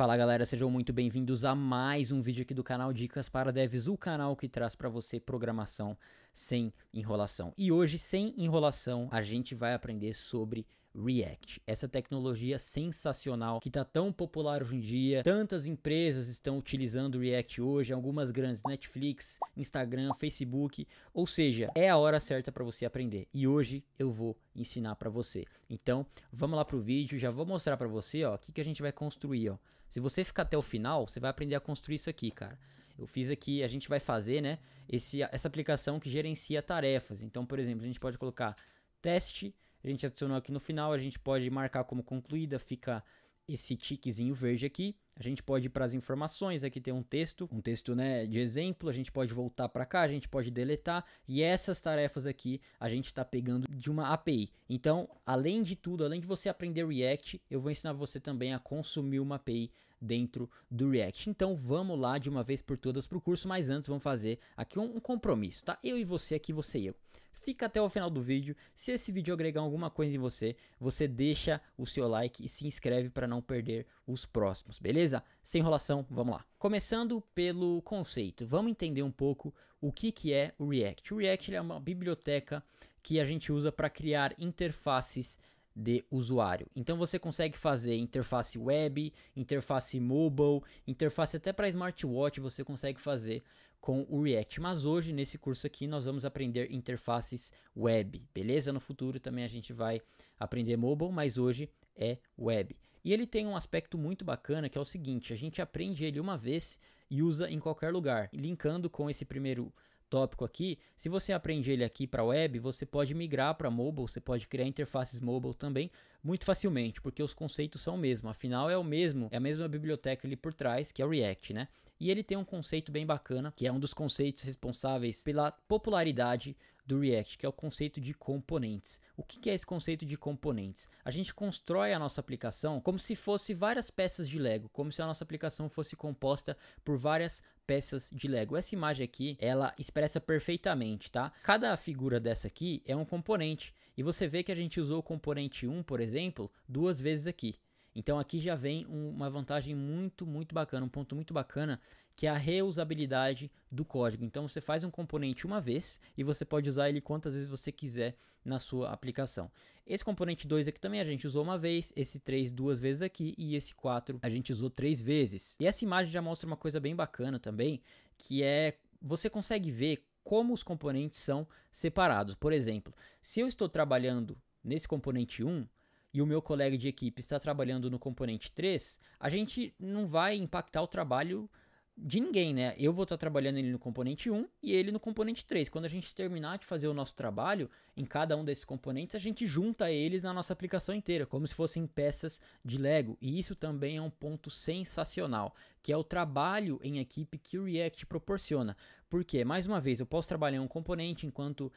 Fala galera, sejam muito bem-vindos a mais um vídeo aqui do canal Dicas para Devs, o canal que traz para você programação sem enrolação. E hoje, sem enrolação, a gente vai aprender sobre React, essa tecnologia sensacional que está tão popular hoje em dia. Tantas empresas estão utilizando React hoje, algumas grandes, Netflix, Instagram, Facebook, ou seja, é a hora certa para você aprender. E hoje eu vou ensinar para você. Então, vamos lá pro vídeo, já vou mostrar para você, ó, o que a gente vai construir, ó. Se você ficar até o final, você vai aprender a construir isso aqui, cara. Eu fiz aqui, a gente vai fazer, né, essa aplicação que gerencia tarefas. Então, por exemplo, a gente pode colocar teste, a gente adicionou aqui no final, a gente pode marcar como concluída, fica esse tiquezinho verde aqui. A gente pode ir para as informações, aqui tem um texto, né, de exemplo, a gente pode voltar para cá, a gente pode deletar, e essas tarefas aqui a gente está pegando de uma API. Então, além de tudo, além de você aprender React, eu vou ensinar você também a consumir uma API dentro do React. Então, vamos lá de uma vez por todas para o curso, mas antes vamos fazer aqui um compromisso, tá? Eu e você aqui, você e eu. Fica até o final do vídeo. Se esse vídeo agregar alguma coisa em você, você deixa o seu like e se inscreve para não perder os próximos, beleza? Sem enrolação, vamos lá. Começando pelo conceito, vamos entender um pouco o que é o React. O React é uma biblioteca que a gente usa para criar interfaces de usuário. Então você consegue fazer interface web, interface mobile, interface até para smartwatch você consegue fazer com o React. Mas hoje nesse curso aqui nós vamos aprender interfaces web, beleza? No futuro também a gente vai aprender mobile, mas hoje é web. E ele tem um aspecto muito bacana que é o seguinte, a gente aprende ele uma vez e usa em qualquer lugar. Linkando com esse primeiro tópico aqui, se você aprende ele aqui para web, você pode migrar para mobile, você pode criar interfaces mobile também muito facilmente, porque os conceitos são o mesmo, afinal é a mesma biblioteca ali por trás, que é o React, né? E ele tem um conceito bem bacana, que é um dos conceitos responsáveis pela popularidade do React, que é o conceito de componentes. O que é esse conceito de componentes? A gente constrói a nossa aplicação como se fosse várias peças de Lego, como se a nossa aplicação fosse composta por várias peças de Lego. Essa imagem aqui, ela expressa perfeitamente, tá? Cada figura dessa aqui é um componente, e você vê que a gente usou o componente 1, por exemplo, 2 vezes aqui. Então aqui já vem uma vantagem muito bacana, um ponto muito bacana, que é a reusabilidade do código. Então você faz um componente uma vez e você pode usar ele quantas vezes você quiser na sua aplicação. Esse componente 2 aqui também a gente usou uma vez, esse 3 2 vezes aqui e esse 4 a gente usou 3 vezes. E essa imagem já mostra uma coisa bem bacana também, que é você consegue ver como os componentes são separados. Por exemplo, se eu estou trabalhando nesse componente 1, e o meu colega de equipe está trabalhando no componente 3, a gente não vai impactar o trabalho de ninguém, né? Eu vou estar trabalhando ele no componente 1 e ele no componente 3. Quando a gente terminar de fazer o nosso trabalho em cada um desses componentes, a gente junta eles na nossa aplicação inteira, como se fossem peças de Lego. E isso também é um ponto sensacional, que é o trabalho em equipe que o React proporciona. Porque, mais uma vez, eu posso trabalhar em um componente enquanto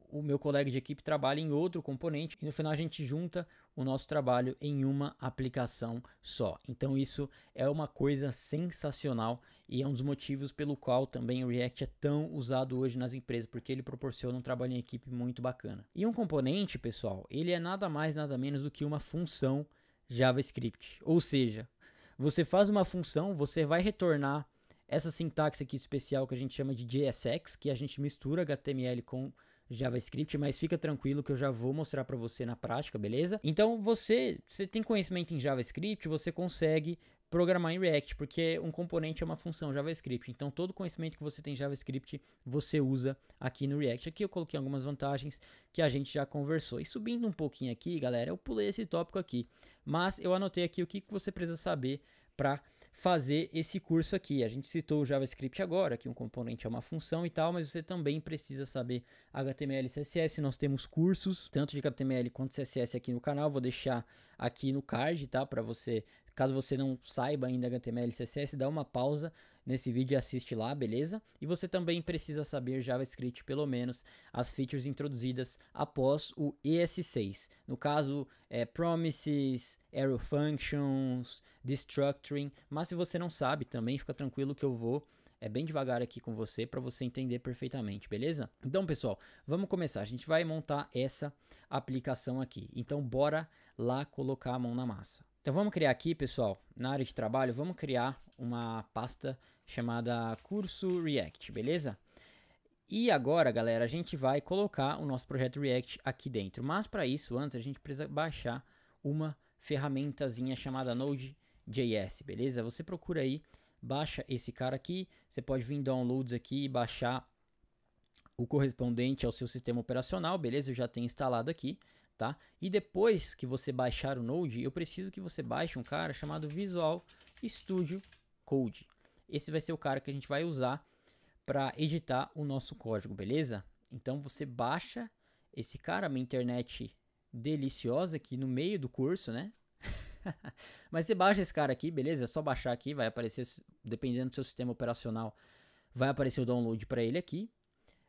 o meu colega de equipe trabalha em outro componente e no final a gente junta o nosso trabalho em uma aplicação só. Então isso é uma coisa sensacional e é um dos motivos pelo qual também o React é tão usado hoje nas empresas, porque ele proporciona um trabalho em equipe muito bacana. E um componente, pessoal, ele é nada mais nada menos do que uma função JavaScript. Ou seja, você faz uma função, você vai retornar essa sintaxe aqui especial que a gente chama de JSX, que a gente mistura HTML com JavaScript, mas fica tranquilo que eu já vou mostrar para você na prática, beleza? Então você tem conhecimento em JavaScript, você consegue programar em React, porque um componente é uma função JavaScript. Então todo conhecimento que você tem em JavaScript, você usa aqui no React. Aqui eu coloquei algumas vantagens que a gente já conversou. E subindo um pouquinho aqui, galera, eu pulei esse tópico aqui, mas eu anotei aqui o que você precisa saber para fazer esse curso aqui. A gente citou o JavaScript agora, que um componente é uma função e tal, mas você também precisa saber HTML e CSS. Nós temos cursos, tanto de HTML quanto CSS aqui no canal, vou deixar aqui no card, tá? Para você, caso você não saiba ainda HTML e CSS, dá uma pausa nesse vídeo e assiste lá, beleza? E você também precisa saber JavaScript, pelo menos as features introduzidas após o ES6. No caso, promises, arrow functions, destructuring. Mas se você não sabe também, fica tranquilo que eu vou bem devagar aqui com você para você entender perfeitamente, beleza? Então, pessoal, vamos começar. A gente vai montar essa aplicação aqui. Então, bora lá colocar a mão na massa. Então vamos criar aqui, pessoal, na área de trabalho, vamos criar uma pasta chamada curso React, beleza? E agora, galera, a gente vai colocar o nosso projeto React aqui dentro. Mas para isso, antes a gente precisa baixar uma ferramentazinha chamada Node.js, beleza? Você procura aí, baixa esse cara aqui. Você pode vir em downloads aqui e baixar o correspondente ao seu sistema operacional, beleza? Eu já tenho instalado aqui, tá? E depois que você baixar o Node, eu preciso que você baixe um cara chamado Visual Studio Code. Esse vai ser o cara que a gente vai usar para editar o nosso código, beleza? Então você baixa esse cara, minha internet deliciosa aqui no meio do curso, né? Mas você baixa esse cara aqui, beleza? É só baixar aqui, vai aparecer, dependendo do seu sistema operacional, vai aparecer o download para ele aqui.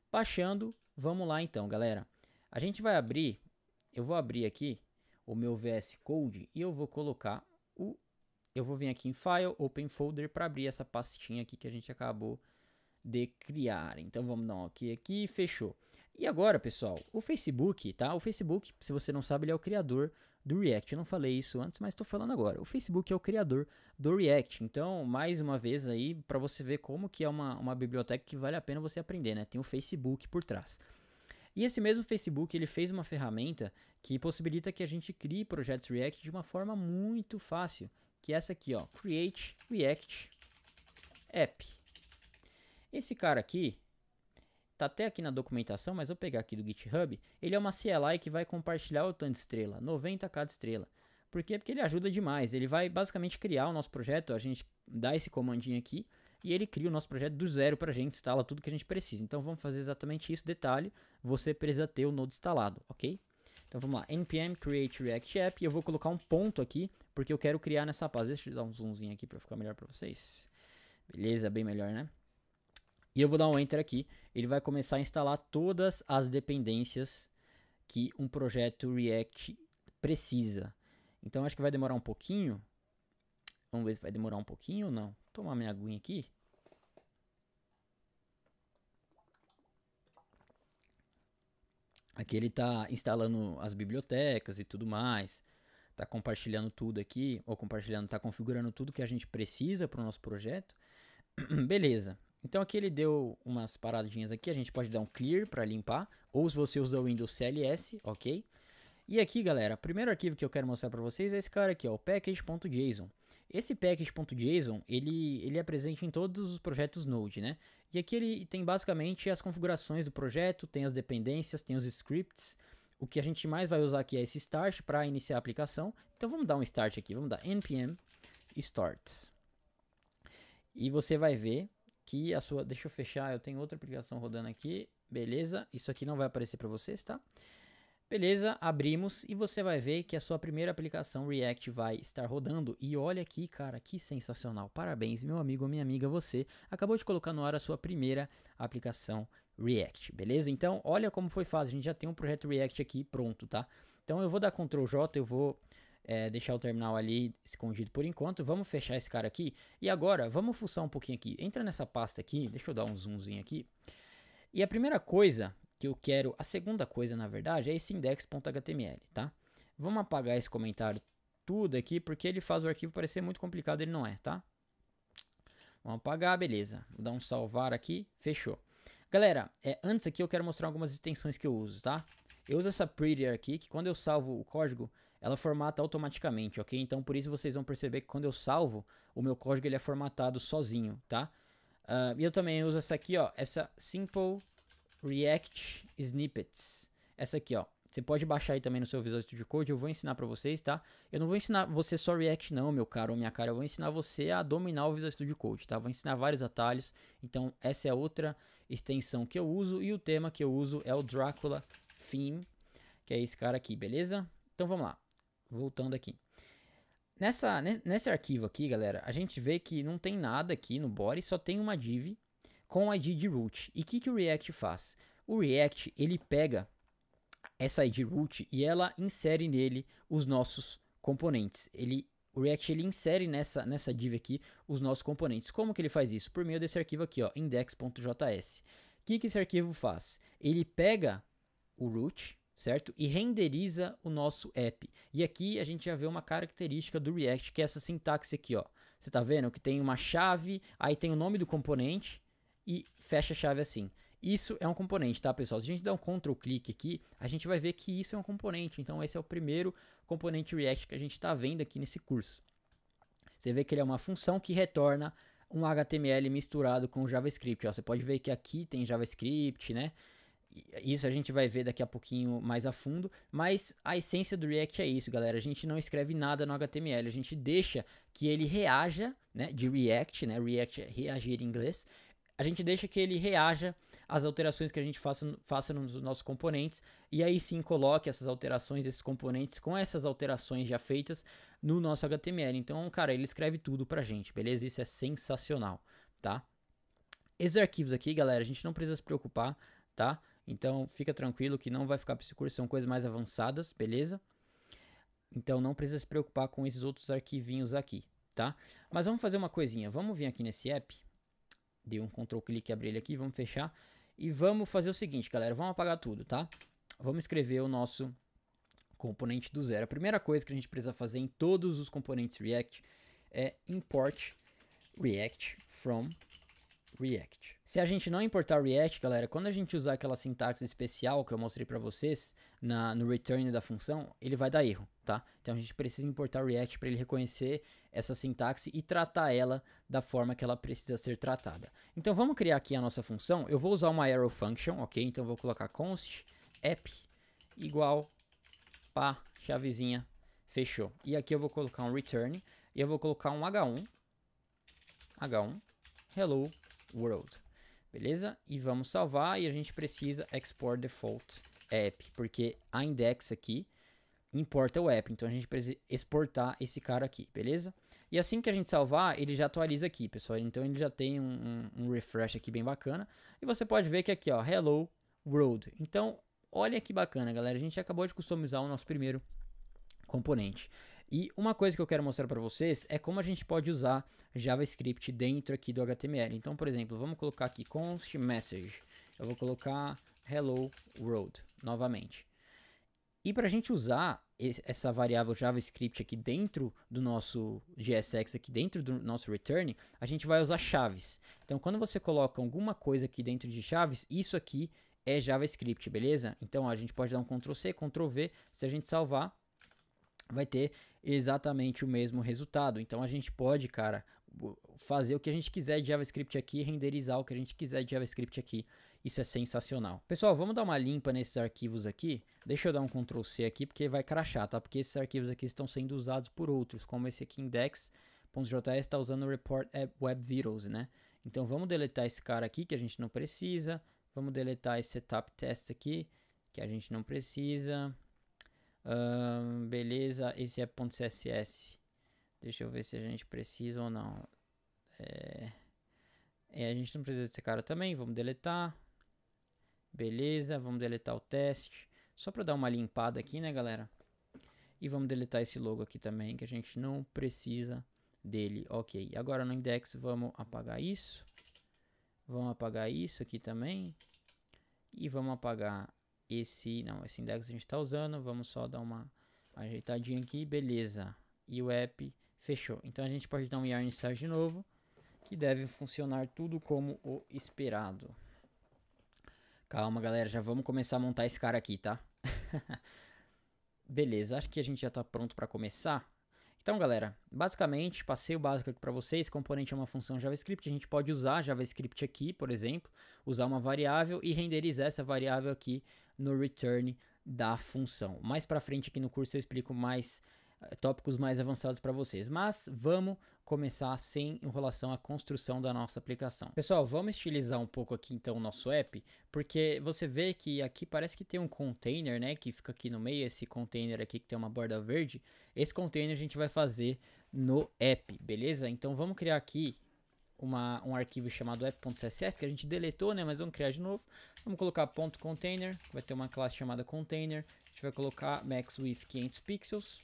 Baixando, vamos lá então, galera. A gente vai abrir, eu vou abrir aqui o meu VS Code e eu vou colocar eu vou vir aqui em File, Open Folder para abrir essa pastinha aqui que a gente acabou de criar. Então vamos dar um OK aqui, fechou. E agora, pessoal, o Facebook, tá? O Facebook, se você não sabe, ele é o criador do React. Eu não falei isso antes, mas estou falando agora. O Facebook é o criador do React. Então, mais uma vez aí, para você ver como que é uma biblioteca que vale a pena você aprender, né? Tem o Facebook por trás. E esse mesmo Facebook, ele fez uma ferramenta que possibilita que a gente crie projetos React de uma forma muito fácil, que é essa aqui, ó, Create React App. Esse cara aqui, tá até aqui na documentação, mas eu vou pegar aqui do GitHub, ele é uma CLI que vai compartilhar o tanto de estrela, 90 cada estrela. Por quê? Porque ele ajuda demais, ele vai basicamente criar o nosso projeto, a gente dá esse comandinho aqui, e ele cria o nosso projeto do zero pra gente, instala tudo que a gente precisa. Então vamos fazer exatamente isso, detalhe, você precisa ter o Node instalado, ok? Então vamos lá, npm create react app, e eu vou colocar um ponto aqui, porque eu quero criar nessa pasta. Deixa eu dar um zoomzinho aqui pra ficar melhor pra vocês. Beleza, bem melhor, né? E eu vou dar um enter aqui, ele vai começar a instalar todas as dependências que um projeto React precisa. Então acho que vai demorar um pouquinho. Vamos ver se vai demorar um pouquinho ou não. Vou tomar minha aguinha aqui. Aqui ele está instalando as bibliotecas e tudo mais. Está compartilhando tudo aqui, ou compartilhando, está configurando tudo que a gente precisa para o nosso projeto. Beleza. Então aqui ele deu umas paradinhas aqui, a gente pode dar um clear para limpar, ou se você usa o Windows CLS, ok? E aqui, galera, o primeiro arquivo que eu quero mostrar para vocês é esse cara aqui, ó, o package.json. Esse package.json, ele é presente em todos os projetos Node, né? E aqui ele tem basicamente as configurações do projeto, tem as dependências, tem os scripts. O que a gente mais vai usar aqui é esse start para iniciar a aplicação. Então vamos dar um start aqui, vamos dar npm start. E você vai ver que a sua... Deixa eu fechar, eu tenho outra aplicação rodando aqui. Beleza, isso aqui não vai aparecer para vocês, tá? Beleza, abrimos e você vai ver que a sua primeira aplicação React vai estar rodando. E olha aqui, cara, que sensacional. Parabéns, meu amigo ou minha amiga, você acabou de colocar no ar a sua primeira aplicação React, beleza? Então, olha como foi fácil, a gente já tem um projeto React aqui pronto, tá? Então eu vou dar Ctrl J, eu vou... deixar o terminal ali escondido por enquanto. Vamos fechar esse cara aqui. E agora, vamos fuçar um pouquinho aqui. Entra nessa pasta aqui. Deixa eu dar um zoomzinho aqui. E a primeira coisa que eu quero... A segunda coisa, na verdade, é esse index.html, tá? Vamos apagar esse comentário tudo aqui, porque ele faz o arquivo parecer muito complicado. Ele não é, tá? Vamos apagar, beleza. Vou dar um salvar aqui. Fechou. Galera, antes aqui eu quero mostrar algumas extensões que eu uso, tá? Eu uso essa Prettier aqui, que quando eu salvo o código... ela formata automaticamente, ok? Então por isso vocês vão perceber que quando eu salvo, o meu código ele é formatado sozinho, tá? E eu também uso essa aqui, ó, essa Simple React Snippets. Essa aqui, ó, você pode baixar aí também no seu Visual Studio Code, eu vou ensinar pra vocês, tá? Eu não vou ensinar você só React não, meu caro ou minha cara, eu vou ensinar você a dominar o Visual Studio Code, tá? Vou ensinar vários atalhos, então essa é outra extensão que eu uso e o tema que eu uso é o Dracula Theme, que é esse cara aqui, beleza? Então vamos lá. Voltando aqui. Nesse arquivo aqui, galera, a gente vê que não tem nada aqui no body, só tem uma div com ID de root. E o que o React faz? O React, ele pega essa ID root e ela insere nele os nossos componentes. O React ele insere nessa div aqui os nossos componentes. Como que ele faz isso? Por meio desse arquivo aqui, ó, index.js. O que esse arquivo faz? Ele pega o root, certo? E renderiza o nosso app. E aqui a gente já vê uma característica do React, que é essa sintaxe aqui, ó. Você tá vendo que tem uma chave, aí tem o nome do componente e fecha a chave assim. Isso é um componente, tá, pessoal? Se a gente der um Ctrl clique aqui, a gente vai ver que isso é um componente. Então esse é o primeiro componente React que a gente está vendo aqui nesse curso. Você vê que ele é uma função que retorna um HTML misturado com JavaScript. Ó. Você pode ver que aqui tem JavaScript, né? Isso a gente vai ver daqui a pouquinho mais a fundo, mas a essência do React é isso, galera. A gente não escreve nada no HTML, a gente deixa que ele reaja, né? De React, né? React é reagir em inglês. A gente deixa que ele reaja às alterações que a gente faça nos nossos componentes, e aí sim coloque essas alterações, esses componentes com essas alterações já feitas no nosso HTML. Então, cara, ele escreve tudo pra gente, beleza? Isso é sensacional, tá? Esses arquivos aqui, galera, a gente não precisa se preocupar, tá? Então, fica tranquilo que não vai ficar para esse curso, são coisas mais avançadas, beleza? Então, não precisa se preocupar com esses outros arquivinhos aqui, tá? Mas vamos fazer uma coisinha, vamos vir aqui nesse app, dei um Ctrl clique, abrir ele aqui, vamos fechar. E vamos fazer o seguinte, galera, vamos apagar tudo, tá? Vamos escrever o nosso componente do zero. A primeira coisa que a gente precisa fazer em todos os componentes React é import React from React. Se a gente não importar o React, galera, quando a gente usar aquela sintaxe especial que eu mostrei para vocês no return da função, ele vai dar erro, tá? Então a gente precisa importar o React para ele reconhecer essa sintaxe e tratar ela da forma que ela precisa ser tratada. Então vamos criar aqui a nossa função. Eu vou usar uma arrow function, ok? Então eu vou colocar const app igual pá, chavezinha, fechou. E aqui eu vou colocar um return e eu vou colocar um h1 hello world, beleza? E vamos salvar, e a gente precisa export default app, porque a index aqui importa o app, então a gente precisa exportar esse cara aqui, beleza? E assim que a gente salvar, ele já atualiza aqui, pessoal, então ele já tem um refresh aqui bem bacana, e você pode ver que aqui, ó, hello world. Então, olha que bacana, galera, a gente acabou de customizar o nosso primeiro componente. E uma coisa que eu quero mostrar para vocês é como a gente pode usar JavaScript dentro aqui do HTML. Então, por exemplo, vamos colocar aqui const message. Eu vou colocar hello world novamente. E para a gente usar essa variável JavaScript aqui dentro do nosso JSX, aqui dentro do nosso return, a gente vai usar chaves. Então, quando você coloca alguma coisa aqui dentro de chaves, isso aqui é JavaScript, beleza? Então, a gente pode dar um Ctrl C, Ctrl V. Se a gente salvar, vai ter exatamente o mesmo resultado. Então a gente pode, cara, fazer o que a gente quiser de JavaScript aqui, renderizar o que a gente quiser de JavaScript aqui. Isso é sensacional. Pessoal, vamos dar uma limpa nesses arquivos aqui. Deixa eu dar um Ctrl C aqui, porque vai crashar, tá? Porque esses arquivos aqui estão sendo usados por outros, como esse aqui, index.js, está usando o report web vitals, né? Então vamos deletar esse cara aqui, que a gente não precisa. Vamos deletar esse setup test aqui, que a gente não precisa. Beleza, esse é .css. Deixa eu ver se a gente precisa ou não. A gente não precisa desse cara também. Vamos deletar. Beleza, vamos deletar o teste. Só para dar uma limpada aqui, né, galera? E vamos deletar esse logo aqui também, que a gente não precisa dele. Ok, agora no index vamos apagar isso. Vamos apagar isso aqui também. E vamos apagar esse index a gente está usando. Vamos só dar uma ajeitadinha aqui, beleza. E o app fechou. Então a gente pode dar um yarn start de novo, que deve funcionar tudo como o esperado. Calma, galera, já vamos começar a montar esse cara aqui, tá? Beleza, acho que a gente já está pronto para começar. Então, galera, basicamente, passei o básico aqui para vocês. Componente é uma função JavaScript. A gente pode usar JavaScript aqui, por exemplo, usar uma variável e renderizar essa variável aqui no return da função. Mais para frente aqui no curso eu explico mais tópicos mais avançados para vocês. Mas vamos começar sem enrolação a construção da nossa aplicação. Pessoal, vamos estilizar um pouco aqui então o nosso app, porque você vê que aqui parece que tem um container, né, que fica aqui no meio, esse container aqui que tem uma borda verde. Esse container a gente vai fazer no app, beleza? Então vamos criar aqui um arquivo chamado app.css que a gente deletou, né, mas vamos criar de novo. Vamos colocar .container, vai ter uma classe chamada container. A gente vai colocar max width 500 pixels.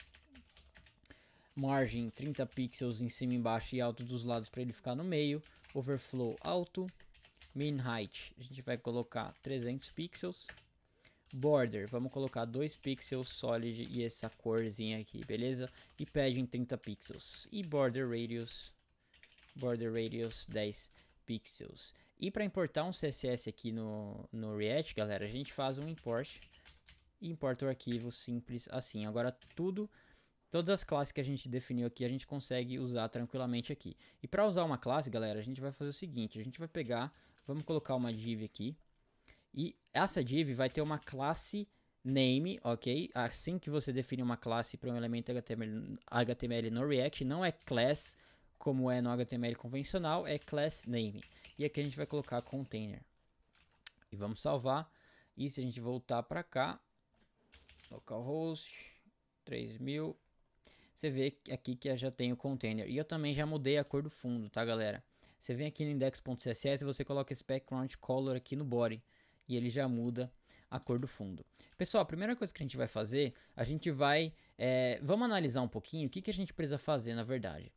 Margem 30 pixels em cima, embaixo e alto dos lados para ele ficar no meio. Overflow alto. Min height a gente vai colocar 300 pixels. Border, vamos colocar 2 pixels solid e essa corzinha aqui, beleza? E padding 30 pixels. E border radius 10 pixels. E para importar um CSS aqui no React, galera, a gente faz um import e importa o arquivo simples assim. Agora todas as classes que a gente definiu aqui, a gente consegue usar tranquilamente aqui. E para usar uma classe, galera, a gente vai fazer o seguinte, a gente vai pegar, vamos colocar uma div aqui, e essa div vai ter uma classe name, ok? Assim que você define uma classe para um elemento HTML no React, não é class como é no HTML convencional, é class name. E aqui a gente vai colocar container. E vamos salvar. E se a gente voltar para cá, localhost 3000, você vê aqui que eu já tenho container. E eu também já mudei a cor do fundo, tá, galera? Você vem aqui no index.css e você coloca esse background color aqui no body. E ele já muda a cor do fundo. Pessoal, a primeira coisa que a gente vai fazer, a gente vai... vamos analisar um pouquinho o que a gente precisa fazer, na verdade.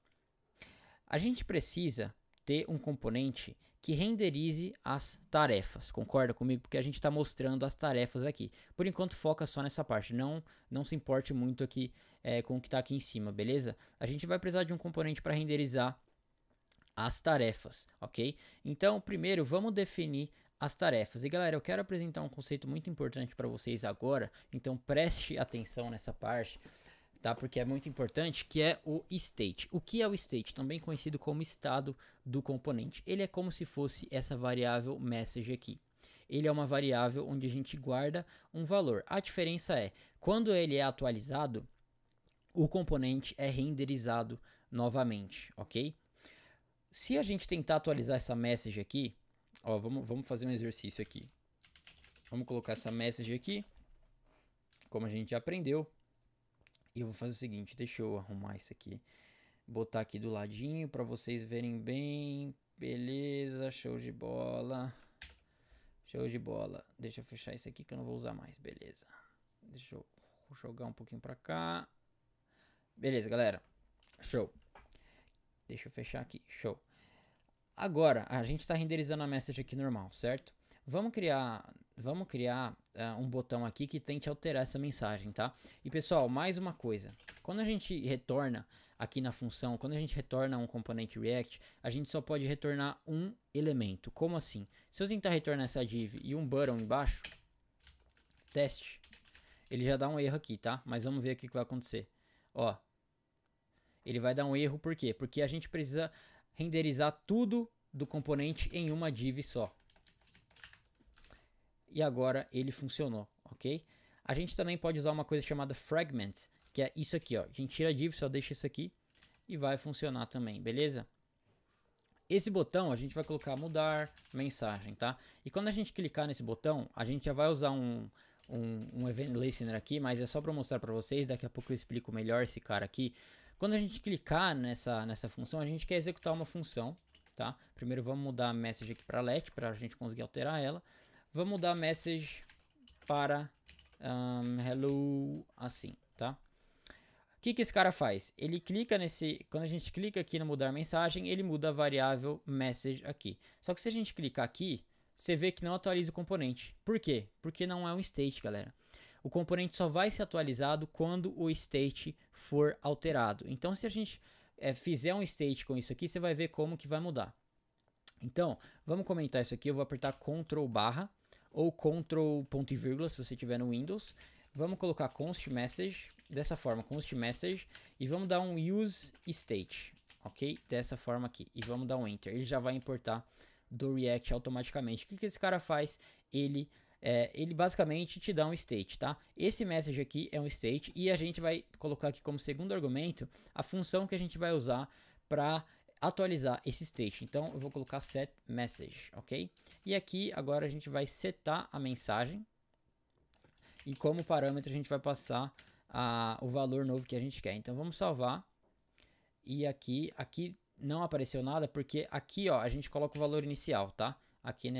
A gente precisa ter um componente que renderize as tarefas, concorda comigo? Porque a gente está mostrando as tarefas aqui. Por enquanto foca só nessa parte, não se importe muito aqui com o que está aqui em cima, beleza? A gente vai precisar de um componente para renderizar as tarefas, ok? Então, primeiro vamos definir as tarefas. E galera, eu quero apresentar um conceito muito importante para vocês agora, então preste atenção nessa parte, tá? Porque é muito importante, que é o state. O que é o state? Também conhecido como estado do componente. Ele é como se fosse essa variável message aqui. Ele é uma variável onde a gente guarda um valor. A diferença é, quando ele é atualizado, o componente é renderizado novamente, ok? Se a gente tentar atualizar essa message aqui, ó, vamos fazer um exercício aqui. Vamos colocar essa message aqui, como a gente já aprendeu. E eu vou fazer o seguinte, deixa eu arrumar isso aqui, botar aqui do ladinho para vocês verem bem. Beleza, show de bola. Show de bola. Deixa eu fechar isso aqui que eu não vou usar mais, beleza. Deixa eu jogar um pouquinho para cá. Beleza, galera. Show. Deixa eu fechar aqui, show. Agora, a gente está renderizando a message aqui normal, certo? Vamos criar um botão aqui que tente alterar essa mensagem, tá? E pessoal, mais uma coisa. Quando a gente retorna aqui na função, quando a gente retorna um componente React, a gente só pode retornar um elemento. Como assim? Se eu tentar retornar essa div e um button embaixo, teste, ele já dá um erro aqui, tá? Mas vamos ver o que vai acontecer. Ó, ele vai dar um erro, por quê? Porque a gente precisa renderizar tudo do componente em uma div só. E agora ele funcionou, ok? A gente também pode usar uma coisa chamada fragments, que é isso aqui, ó. A gente tira a div, só deixa isso aqui e vai funcionar também, beleza? Esse botão a gente vai colocar mudar mensagem, tá? E quando a gente clicar nesse botão, a gente já vai usar um event listener aqui, mas é só para mostrar para vocês, daqui a pouco eu explico melhor esse cara aqui. Quando a gente clicar nessa função, a gente quer executar uma função, tá? Primeiro vamos mudar a message aqui para let, para a gente conseguir alterar ela. Vamos mudar a message para hello, assim, tá? O que esse cara faz? Ele clica quando a gente clica aqui no mudar mensagem, ele muda a variável message aqui. Só que se a gente clicar aqui, você vê que não atualiza o componente. Por quê? Porque não é um state, galera. O componente só vai ser atualizado quando o state for alterado. Então, se a gente fizer um state com isso aqui, você vai ver como que vai mudar. Então, vamos comentar isso aqui. Eu vou apertar Ctrl barra ou Ctrl ponto e vírgula se você tiver no Windows. Vamos colocar const message, dessa forma, const message, e vamos dar um use state, ok? Dessa forma aqui, e vamos dar um enter. Ele já vai importar do React automaticamente. O que esse cara faz? Ele basicamente te dá um state, tá? Esse message aqui é um state e a gente vai colocar aqui como segundo argumento a função que a gente vai usar para atualizar esse state. Então eu vou colocar set message, ok? E aqui agora a gente vai setar a mensagem e como parâmetro a gente vai passar o valor novo que a gente quer. Então vamos salvar e aqui não apareceu nada porque aqui, ó, a gente coloca o valor inicial, tá? Aqui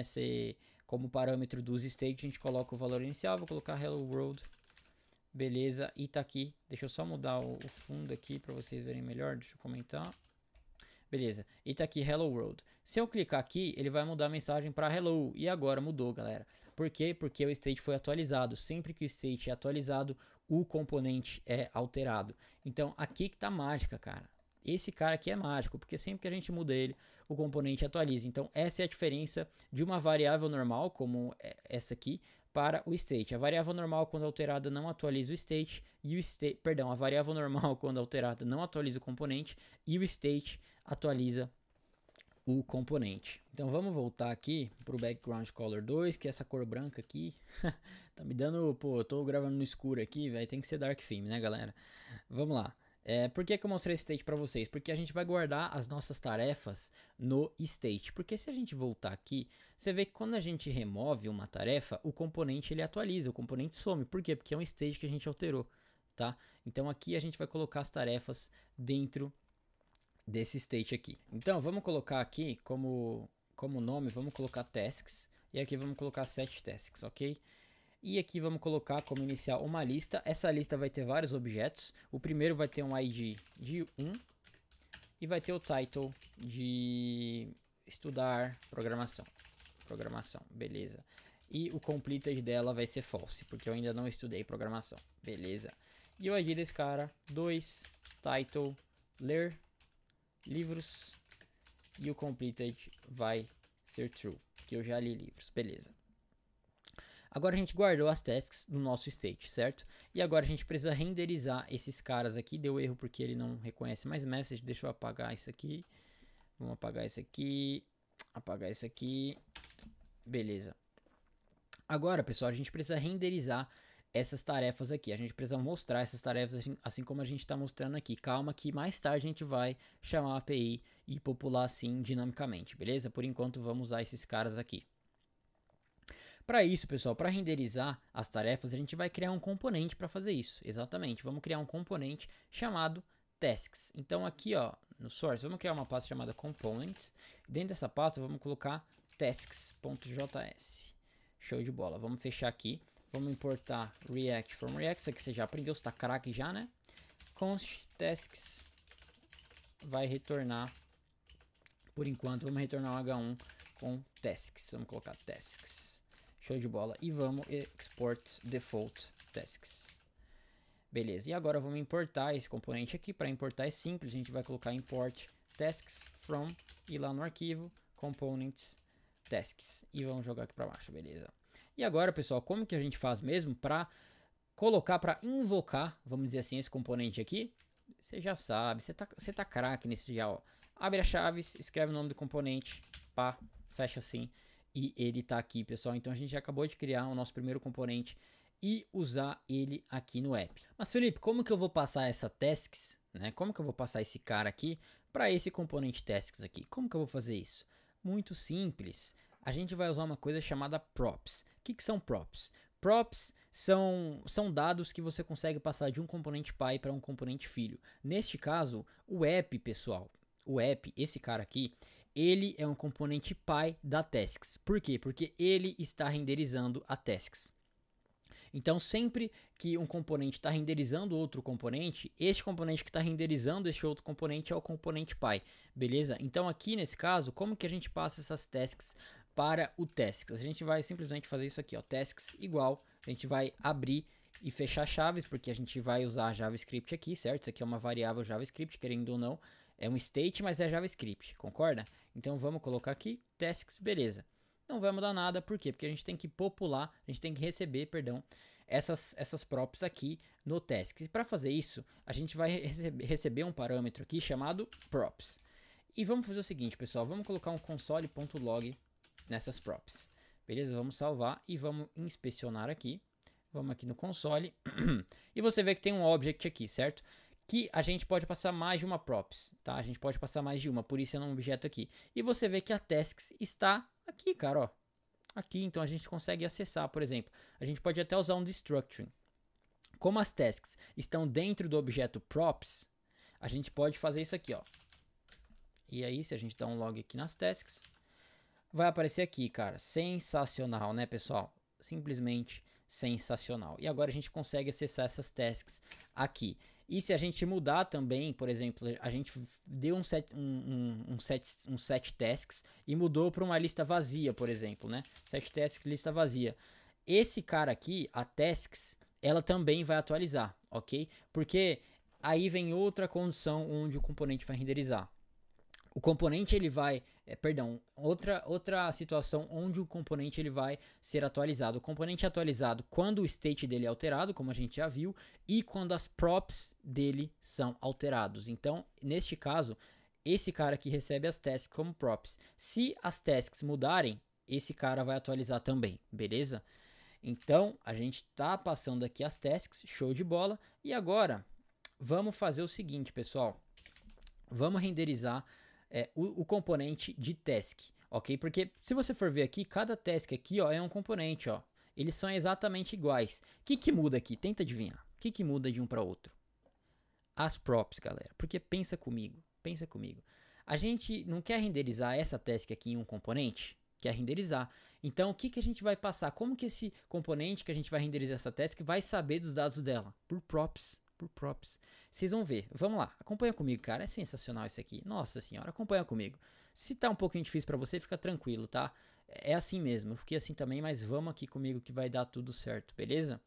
como parâmetro dos state, a gente coloca o valor inicial. Vou colocar hello world. Beleza, e tá aqui. Deixa eu só mudar o fundo aqui para vocês verem melhor. Deixa eu comentar. Beleza. E tá aqui Hello World. Se eu clicar aqui, ele vai mudar a mensagem para Hello. E agora mudou, galera. Por quê? Porque o state foi atualizado. Sempre que o state é atualizado, o componente é alterado. Então aqui que tá a mágica, cara. Esse cara aqui é mágico, porque sempre que a gente muda ele, o componente atualiza. Então essa é a diferença de uma variável normal, como essa aqui, para o state. A variável normal, quando alterada, não atualiza o state, e o state, perdão, a variável normal, quando alterada, não atualiza o componente, e o state atualiza o componente. Então vamos voltar aqui pro background color 2, que é essa cor branca aqui tá me dando, pô, eu tô gravando no escuro aqui, velho, tem que ser dark theme, né, galera? Vamos lá. Por que eu mostrei esse state para vocês? Porque a gente vai guardar as nossas tarefas no state. Porque se a gente voltar aqui, você vê que quando a gente remove uma tarefa, o componente ele atualiza, o componente some. Por quê? Porque é um state que a gente alterou, tá? Então aqui a gente vai colocar as tarefas dentro desse state aqui. Então vamos colocar aqui como nome, vamos colocar tasks. E aqui vamos colocar set tasks, ok? E aqui vamos colocar como inicial uma lista. Essa lista vai ter vários objetos. O primeiro vai ter um ID de 1. E vai ter o title de estudar programação. Beleza. E o completed dela vai ser false, porque eu ainda não estudei programação. Beleza. E o ID desse cara, 2, title, ler livros. E o completed vai ser true, que eu já li livros. Beleza. Agora a gente guardou as tasks no nosso state, certo? E agora a gente precisa renderizar esses caras aqui. Deu erro porque ele não reconhece mais message. Deixa eu apagar isso aqui. Vamos apagar isso aqui. Apagar isso aqui. Beleza. Agora, pessoal, a gente precisa renderizar essas tarefas aqui. A gente precisa mostrar essas tarefas assim como a gente está mostrando aqui. Calma que mais tarde a gente vai chamar a API e popular assim dinamicamente, beleza? Por enquanto vamos usar esses caras aqui. Para isso, pessoal, para renderizar as tarefas, a gente vai criar um componente para fazer isso. Exatamente, vamos criar um componente chamado tasks. Então aqui, ó, no source, vamos criar uma pasta chamada components. Dentro dessa pasta, vamos colocar tasks.js. Show de bola. Vamos fechar aqui. Vamos importar React from React. Isso aqui você já aprendeu, você tá craque já, né? Const tasks vai retornar, por enquanto, vamos retornar um H1 com tasks. Vamos colocar tasks. Show de bola. E vamos export default tasks. Beleza. E agora vamos importar esse componente aqui. Para importar é simples. A gente vai colocar import tasks from e lá no arquivo components tasks. E vamos jogar aqui para baixo. Beleza. E agora, pessoal, como que a gente faz mesmo para colocar, para invocar, vamos dizer assim, esse componente aqui? Você já sabe. Você tá craque nesse já, ó. Abre as chaves, escreve o nome do componente. Pá, fecha assim. E ele tá aqui, pessoal. Então a gente já acabou de criar o nosso primeiro componente e usar ele aqui no app. Mas Felipe, como que eu vou passar essa tasks, né? Como que eu vou passar esse cara aqui para esse componente tasks aqui? Como que eu vou fazer isso? Muito simples. A gente vai usar uma coisa chamada props. O que são props? Props são dados que você consegue passar de um componente pai para um componente filho. Neste caso, o app, pessoal, o app, esse cara aqui, ele é um componente pai da tasks. Por quê? Porque ele está renderizando a tasks. Então, sempre que um componente está renderizando outro componente, este componente que está renderizando este outro componente é o componente pai, beleza? Então, aqui nesse caso, como que a gente passa essas tasks para o tasks? A gente vai simplesmente fazer isso aqui, ó, tasks igual, a gente vai abrir e fechar chaves, porque a gente vai usar JavaScript aqui, certo? Isso aqui é uma variável JavaScript, querendo ou não. É um state, mas é JavaScript, concorda? Então vamos colocar aqui, tasks, beleza. Não vai mudar nada, por quê? Porque a gente tem que popular, a gente tem que receber, perdão, essas props aqui no tasks. E para fazer isso, a gente vai receber um parâmetro aqui chamado props. E vamos fazer o seguinte, pessoal, vamos colocar um console.log nessas props. Beleza? Vamos salvar e vamos inspecionar aqui. Vamos aqui no console e você vê que tem um object aqui, certo? Que a gente pode passar mais de uma props, tá? A gente pode passar mais de uma, por isso é um objeto aqui. E você vê que a tasks está aqui, cara, ó. Aqui, então a gente consegue acessar, por exemplo. A gente pode até usar um destructuring. Como as tasks estão dentro do objeto props, a gente pode fazer isso aqui, ó. E aí, se a gente dá um log aqui nas tasks, vai aparecer aqui, cara. Sensacional, né, pessoal? Simplesmente sensacional. E agora a gente consegue acessar essas tasks aqui. E se a gente mudar também, por exemplo, a gente deu um set tasks e mudou para uma lista vazia, por exemplo, né? Set tasks, lista vazia. Esse cara aqui, a tasks, ela também vai atualizar, ok? Porque aí vem outra condição onde o componente vai renderizar. O componente ele vai, outra situação onde o componente ele vai ser atualizado. O componente é atualizado quando o state dele é alterado, como a gente já viu, e quando as props dele são alterados. Então, neste caso, esse cara aqui recebe as tasks como props. Se as tasks mudarem, esse cara vai atualizar também, beleza? Então, a gente tá passando aqui as tasks, show de bola. E agora, vamos fazer o seguinte, pessoal. Vamos renderizar o componente de task, ok? Porque se você for ver aqui, cada task aqui, ó, é um componente, ó. Eles são exatamente iguais. O que muda aqui? Tenta adivinhar. O que muda de um para outro? As props, galera. Porque pensa comigo, pensa comigo. A gente não quer renderizar essa task aqui em um componente? Quer renderizar. Então, o que a gente vai passar? Como que esse componente que a gente vai renderizar essa task vai saber dos dados dela? Por props. Por props. Vocês vão ver. Vamos lá. Acompanha comigo, cara. É sensacional isso aqui. Nossa senhora, acompanha comigo. Se tá um pouquinho difícil pra você, fica tranquilo, tá? É assim mesmo. Eu fiquei assim também, mas vamos aqui comigo que vai dar tudo certo, beleza?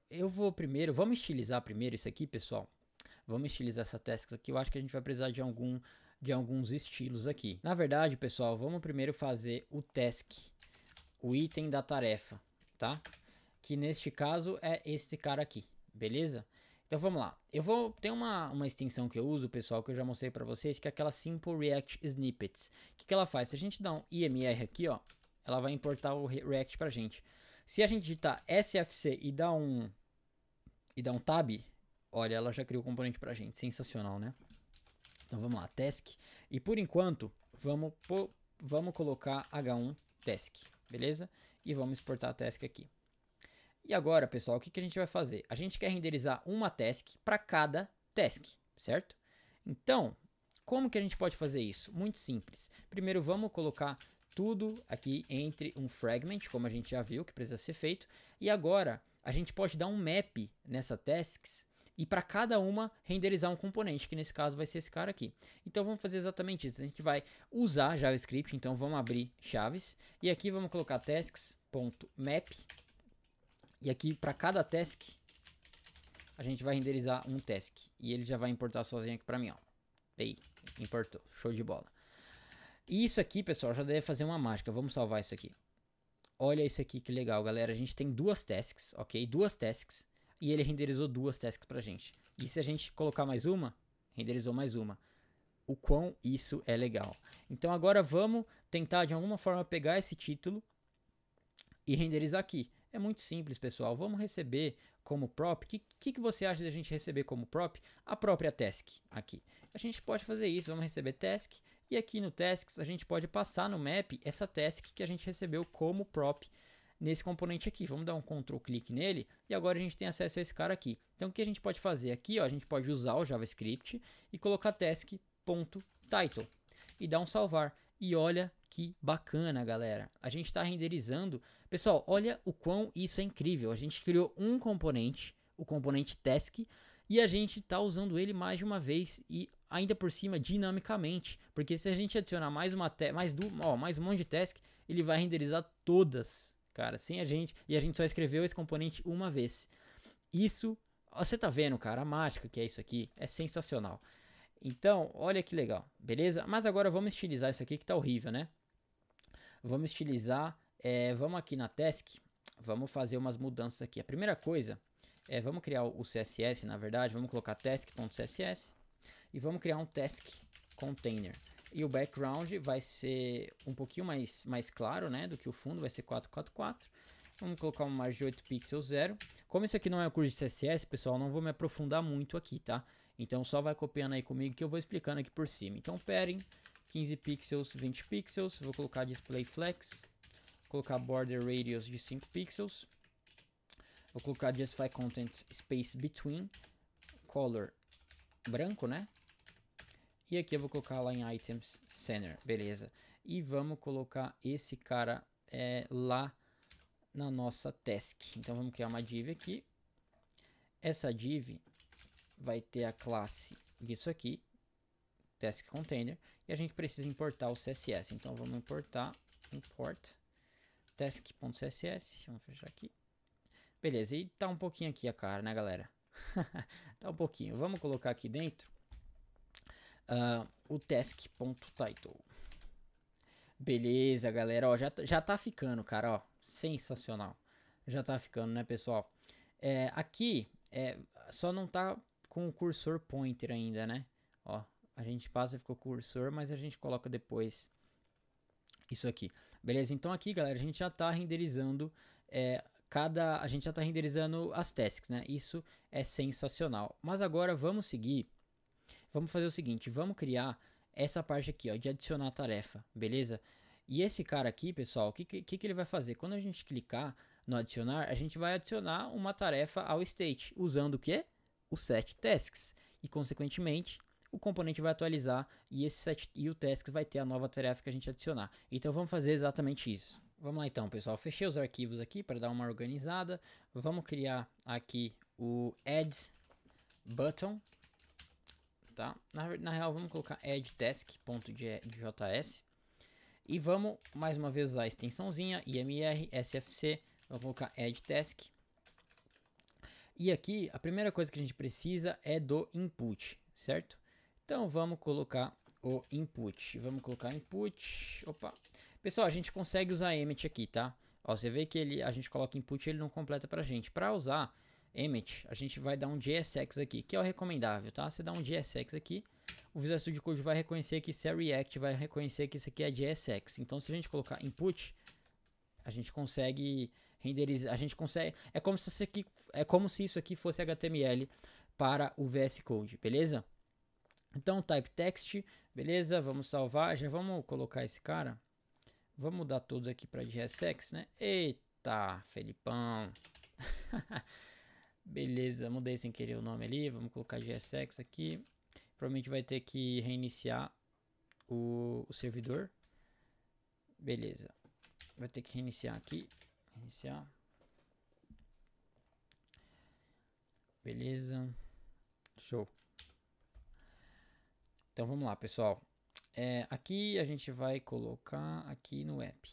Eu vou primeiro, vamos estilizar primeiro isso aqui, pessoal. Vamos estilizar essa task aqui. Eu acho que a gente vai precisar de alguns estilos aqui. Na verdade, pessoal, vamos primeiro fazer o task, o item da tarefa, tá? Que neste caso é este cara aqui, beleza? Então vamos lá. Tem uma extensão que eu uso, pessoal, que eu já mostrei pra vocês, que é aquela Simple React Snippets. O que ela faz? Se a gente dá um IMR aqui, ó, ela vai importar o React pra gente. Se a gente digitar SFC e dar um tab, olha, ela já criou o componente pra gente. Sensacional, né? Então vamos lá, task. E por enquanto, vamos colocar H1 task, beleza? E vamos exportar a task aqui. E agora, pessoal, o que a gente vai fazer? A gente quer renderizar uma task para cada task, certo? Então, como que a gente pode fazer isso? Muito simples. Primeiro, vamos colocar tudo aqui entre um fragment, como a gente já viu que precisa ser feito. E agora, a gente pode dar um map nessa tasks e para cada uma renderizar um componente, que nesse caso vai ser esse cara aqui. Então vamos fazer exatamente isso. A gente vai usar JavaScript, então vamos abrir chaves e aqui vamos colocar tasks.map. E aqui para cada task a gente vai renderizar um task e ele já vai importar sozinho aqui para mim, ó. Aí, importou, show de bola. E isso aqui, pessoal, já deve fazer uma mágica. Vamos salvar isso aqui. Olha isso aqui que legal, galera. A gente tem duas tasks, ok? Duas tasks. E ele renderizou duas tasks pra gente. E se a gente colocar mais uma, renderizou mais uma. O quão isso é legal. Então agora vamos tentar de alguma forma pegar esse título e renderizar aqui. É muito simples, pessoal. Vamos receber como prop. O que você acha de a gente receber como prop? A própria task aqui. A gente pode fazer isso. Vamos receber task. E aqui no tasks a gente pode passar no map essa task que a gente recebeu como prop nesse componente aqui. Vamos dar um Ctrl clique nele e agora a gente tem acesso a esse cara aqui. Então o que a gente pode fazer aqui, ó, a gente pode usar o JavaScript e colocar task.title e dar um salvar. E olha que bacana, galera. A gente está renderizando. Pessoal, olha o quão isso é incrível. A gente criou um componente, o componente task, e a gente está usando ele mais de uma vez e ainda por cima dinamicamente, porque se a gente adicionar mais um monte de task, ele vai renderizar todas, cara, sem a gente, e a gente só escreveu esse componente uma vez. Isso, você tá vendo, cara, a mágica que é isso aqui é sensacional. Então, olha que legal, beleza? Mas agora vamos estilizar isso aqui que tá horrível, né? Vamos estilizar, vamos aqui na task, vamos fazer umas mudanças aqui. A primeira coisa vamos criar o CSS, na verdade, vamos colocar task.css e vamos criar um task container. E o background vai ser um pouquinho mais claro, né, do que o fundo, vai ser 444. Vamos colocar uma margem de 8 pixels 0. Como isso aqui não é um curso de CSS, pessoal, não vou me aprofundar muito aqui, tá? Então só vai copiando aí comigo que eu vou explicando aqui por cima. Então padding 15 pixels, 20 pixels, vou colocar display flex, vou colocar border radius de 5 pixels. Vou colocar justify content space between, color branco, né? E aqui eu vou colocar lá em items center, beleza? E vamos colocar esse cara lá na nossa task. Então vamos criar uma div aqui. essa div vai ter a classe disso aqui, task container, e a gente precisa importar o CSS. Então vamos importar, import task.css, vamos fechar aqui. Beleza, e tá um pouquinho aqui a cara, né, galera? Tá um pouquinho. Vamos colocar aqui dentro o task.title. Beleza, galera, ó, já tá ficando, cara, ó, sensacional. Já tá ficando, né, pessoal? Aqui, só não tá com o cursor pointer ainda, né? Ó, a gente passa e ficou cursor, mas a gente coloca depois isso aqui. Beleza? Então aqui, galera, a gente já tá renderizando a gente já tá renderizando as tasks, né? Isso é sensacional. Mas agora vamos seguir. Vamos fazer o seguinte, vamos criar essa parte aqui, ó, de adicionar tarefa, beleza? E esse cara aqui, pessoal, o que ele vai fazer? Quando a gente clicar no adicionar, a gente vai adicionar uma tarefa ao state, usando o quê? O setTasks. E, consequentemente, o componente vai atualizar e o tasks vai ter a nova tarefa que a gente adicionar. Então, vamos fazer exatamente isso. Vamos lá então, pessoal. Fechei os arquivos aqui para dar uma organizada. Vamos criar aqui o add button. Tá? Na real, vamos colocar addTask.js e vamos mais uma vez usar a extensãozinha imr sfc. Vamos colocar addTask. E aqui a primeira coisa que a gente precisa é do input, certo? Então vamos colocar o input. Vamos colocar input. Opa, pessoal, a gente consegue usar emmet aqui, tá? Ó, você vê que a gente coloca input e ele não completa pra gente. Para usar emmet, a gente vai dar um JSX aqui, que é o recomendável, tá? Você dá um JSX aqui, o Visual Studio Code vai reconhecer que isso é React, vai reconhecer que isso aqui é JSX. Então, se a gente colocar input, a gente consegue renderizar, a gente consegue, é como se isso aqui fosse HTML para o VS Code, beleza? Então, type text, beleza? Vamos salvar, já vamos colocar esse cara. Vamos mudar todos aqui para JSX, né? Eita, Felipão. Beleza, mudei sem querer o nome ali. Vamos colocar JSX aqui. Provavelmente vai ter que reiniciar o servidor. Beleza. Vai ter que reiniciar aqui. Reiniciar. Beleza. Show. Então vamos lá, pessoal. Aqui a gente vai colocar aqui no app.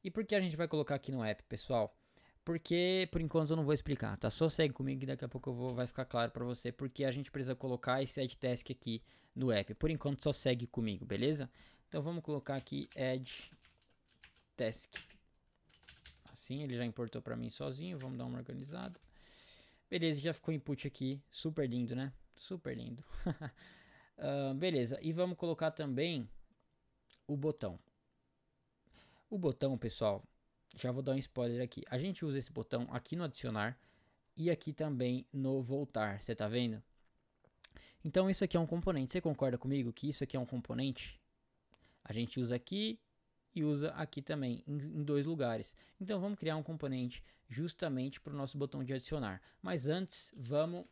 E por que a gente vai colocar aqui no app, pessoal? Porque, por enquanto, eu não vou explicar, tá? Só segue comigo que daqui a pouco vai ficar claro pra você porque a gente precisa colocar esse add task aqui no app. Por enquanto, só segue comigo, beleza? Então, vamos colocar aqui add task. Assim, ele já importou pra mim sozinho. Vamos dar uma organizada. Beleza, já ficou input aqui. Super lindo, né? Super lindo. Beleza, e vamos colocar também o botão. O botão, pessoal... Já vou dar um spoiler aqui. A gente usa esse botão aqui no adicionar e aqui também no voltar. Você tá vendo? Então isso aqui é um componente. Você concorda comigo que isso aqui é um componente? A gente usa aqui e usa aqui também, em dois lugares. Então vamos criar um componente justamente para o nosso botão de adicionar. Mas antes, vamos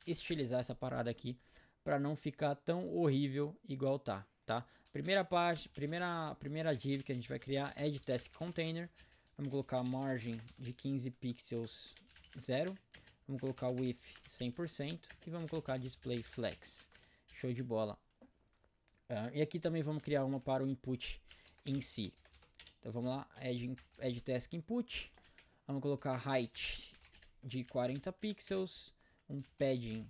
estilizar essa parada aqui para não ficar tão horrível igual tá? Primeira div que a gente vai criar é de task container. Vamos colocar margem de 15 pixels 0. Vamos colocar width 100% e vamos colocar display flex. Show de bola. E aqui também vamos criar uma para o input em si. Então vamos lá, add task input. Vamos colocar height de 40 pixels, um padding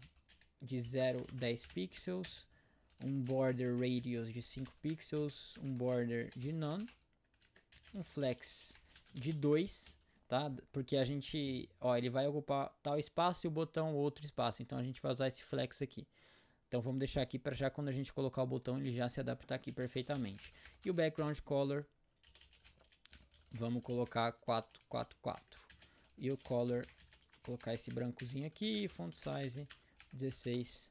de 0,10 pixels, um border radius de 5 pixels, um border de none, um flex de 2, tá? Porque a gente, ele vai ocupar tal espaço e o botão outro espaço, então a gente vai usar esse flex aqui. Então vamos deixar aqui para já quando a gente colocar o botão ele já se adaptar aqui perfeitamente. E o background color, vamos colocar 444. E o color, colocar esse brancozinho aqui, font size 16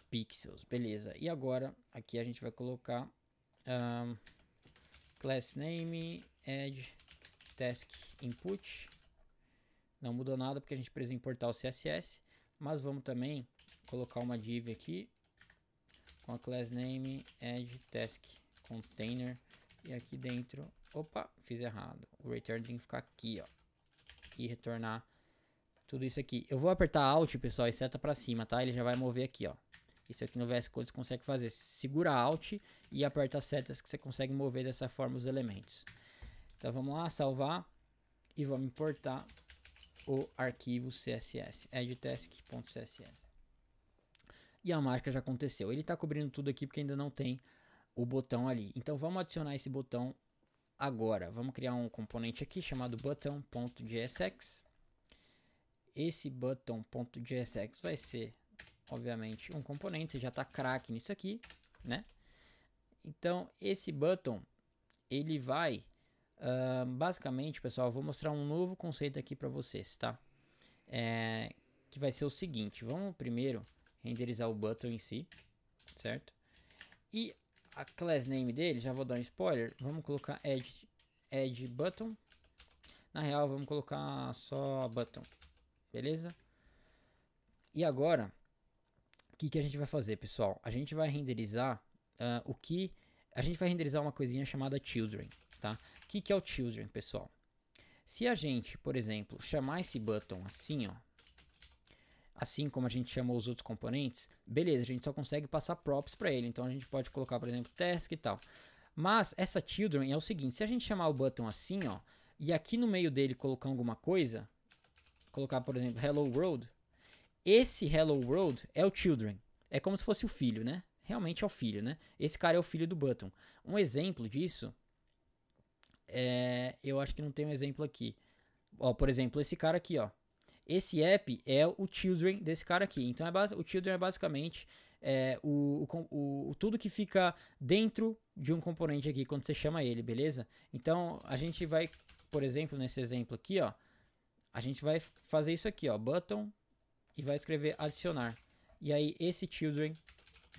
pixels, beleza. E agora aqui a gente vai colocar class name add task input. Não mudou nada porque a gente precisa importar o CSS, mas vamos também colocar uma div aqui com a class name add task container e aqui dentro, opa, fiz errado. O return tem que ficar aqui, ó, e retornar tudo isso aqui. Eu vou apertar Alt, pessoal, e seta pra cima, tá? Ele já vai mover aqui, ó. Isso aqui no VS Code você consegue fazer. Segura Alt e aperta as setas que você consegue mover dessa forma os elementos. Então vamos lá, salvar e vamos importar o arquivo CSS, edtask.css. E a mágica já aconteceu. Ele está cobrindo tudo aqui porque ainda não tem o botão ali. Então vamos adicionar esse botão agora. Vamos criar um componente aqui chamado button.jsx. Esse button.jsx vai ser, obviamente, um componente. Você já está craque nisso aqui, né? Então esse button, ele vai... basicamente, pessoal, eu vou mostrar um novo conceito aqui para vocês, tá? Que vai ser o seguinte. Vamos primeiro renderizar o button em si, certo? E a class name dele, já vou dar um spoiler, vamos colocar add button. Na real, vamos colocar só button, beleza? E agora, o que a gente vai fazer, pessoal? A gente vai renderizar a gente vai renderizar uma coisinha chamada children, tá? O que é o children, pessoal? Se a gente, por exemplo, chamar esse button assim, ó, assim como a gente chamou os outros componentes, beleza, a gente só consegue passar props para ele. Então a gente pode colocar, por exemplo, task e tal. Mas essa children é o seguinte, se a gente chamar o button assim, ó, e aqui no meio dele colocar alguma coisa, colocar, por exemplo, hello world, esse hello world é o children. É como se fosse o filho, né? Realmente é o filho, né? Esse cara é o filho do button. Um exemplo disso eu acho que não tem um exemplo aqui. Ó, por exemplo, esse cara aqui, ó. Esse app é o children desse cara aqui. Então o children é basicamente tudo que fica dentro de um componente aqui quando você chama ele, beleza? Então a gente vai, por exemplo, nesse exemplo aqui, ó, a gente vai fazer isso aqui, ó, button, e vai escrever adicionar. E aí esse children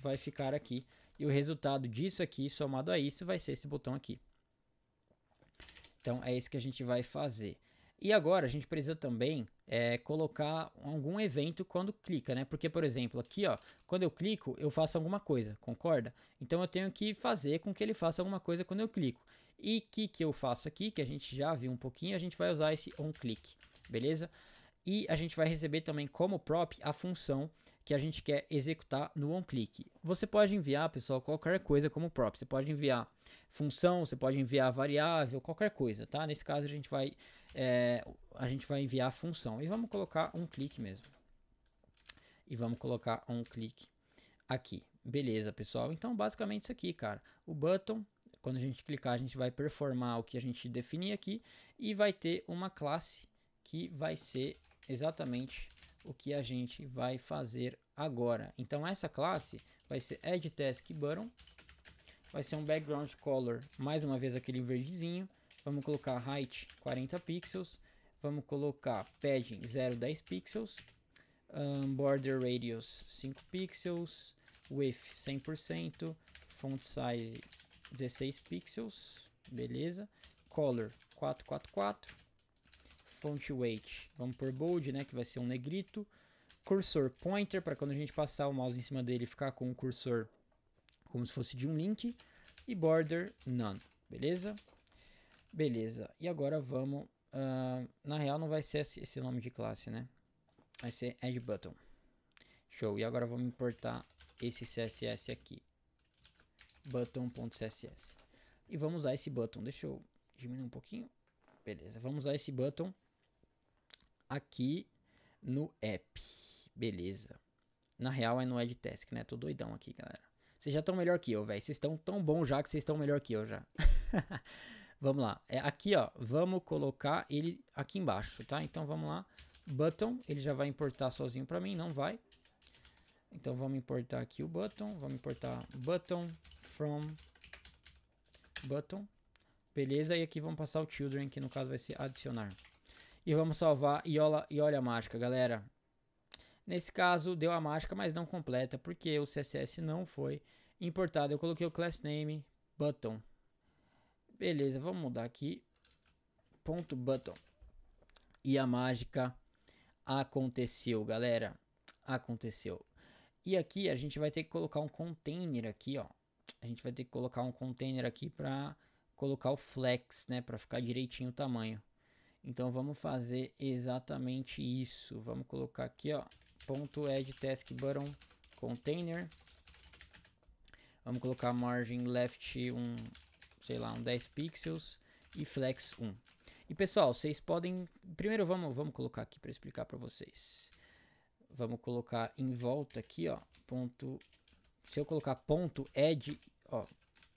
vai ficar aqui. E o resultado disso aqui, somado a isso, vai ser esse botão aqui. Então é isso que a gente vai fazer. E agora a gente precisa também colocar algum evento quando clica, né? Porque, por exemplo, aqui, ó, quando eu clico, eu faço alguma coisa, concorda? Então eu tenho que fazer com que ele faça alguma coisa quando eu clico. E o que eu faço aqui, que a gente já viu um pouquinho, a gente vai usar esse onClick, beleza? E a gente vai receber também como prop a função que a gente quer executar no onClick. Você pode enviar, pessoal, qualquer coisa como prop. Você pode enviar função, você pode enviar variável, qualquer coisa, tá? Nesse caso a gente vai enviar a função. E vamos colocar onClick mesmo. E vamos colocar onClick aqui. Beleza, pessoal? Então, basicamente isso aqui, cara. O button, quando a gente clicar, a gente vai performar o que a gente definir aqui. E vai ter uma classe que vai ser exatamente o que a gente vai fazer agora. Então essa classe vai ser addTaskButton, vai ser um background color, mais uma vez aquele verdezinho. Vamos colocar height 40 pixels, vamos colocar padding 0,10 pixels, border radius 5 pixels, width 100%, font size 16 pixels, beleza, color 444. Font weight, vamos por bold, né, que vai ser um negrito. Cursor pointer, para quando a gente passar o mouse em cima dele ficar com o cursor como se fosse de um link. E border none, beleza? Beleza, e agora vamos... na real não vai ser esse nome de classe, né? Vai ser add button. Show, e agora vamos importar esse CSS aqui. Button.css. E vamos usar esse button, deixa eu diminuir um pouquinho. Beleza, vamos usar esse button aqui no app, beleza. Na real é no edtask, né? Tô doidão aqui, galera. Vocês já estão melhor que eu, velho. Vocês estão tão bom já que vocês estão melhor que eu já. Vamos lá. Aqui, ó. Vamos colocar ele aqui embaixo, tá? Então vamos lá. Button. Ele já vai importar sozinho pra mim. Não vai. Então vamos importar aqui o button. Vamos importar button from button. Beleza. E aqui vamos passar o children, que no caso vai ser adicionar. E vamos salvar. E olha a mágica, galera. Nesse caso deu a mágica, mas não completa, porque o CSS não foi importado. Eu coloquei o class name button. Beleza, vamos mudar aqui. Ponto button. E a mágica aconteceu, galera. Aconteceu. E aqui a gente vai ter que colocar um container aqui, ó. A gente vai ter que colocar um container aqui para colocar o flex, né, para ficar direitinho o tamanho. Então vamos fazer exatamente isso. Vamos colocar aqui, ó, .add task button container. Vamos colocar margin left sei lá, 10 pixels e flex 1. E pessoal, vocês podem, primeiro vamos colocar aqui para explicar para vocês. Vamos colocar em volta aqui, ó, se eu colocar .add, ó,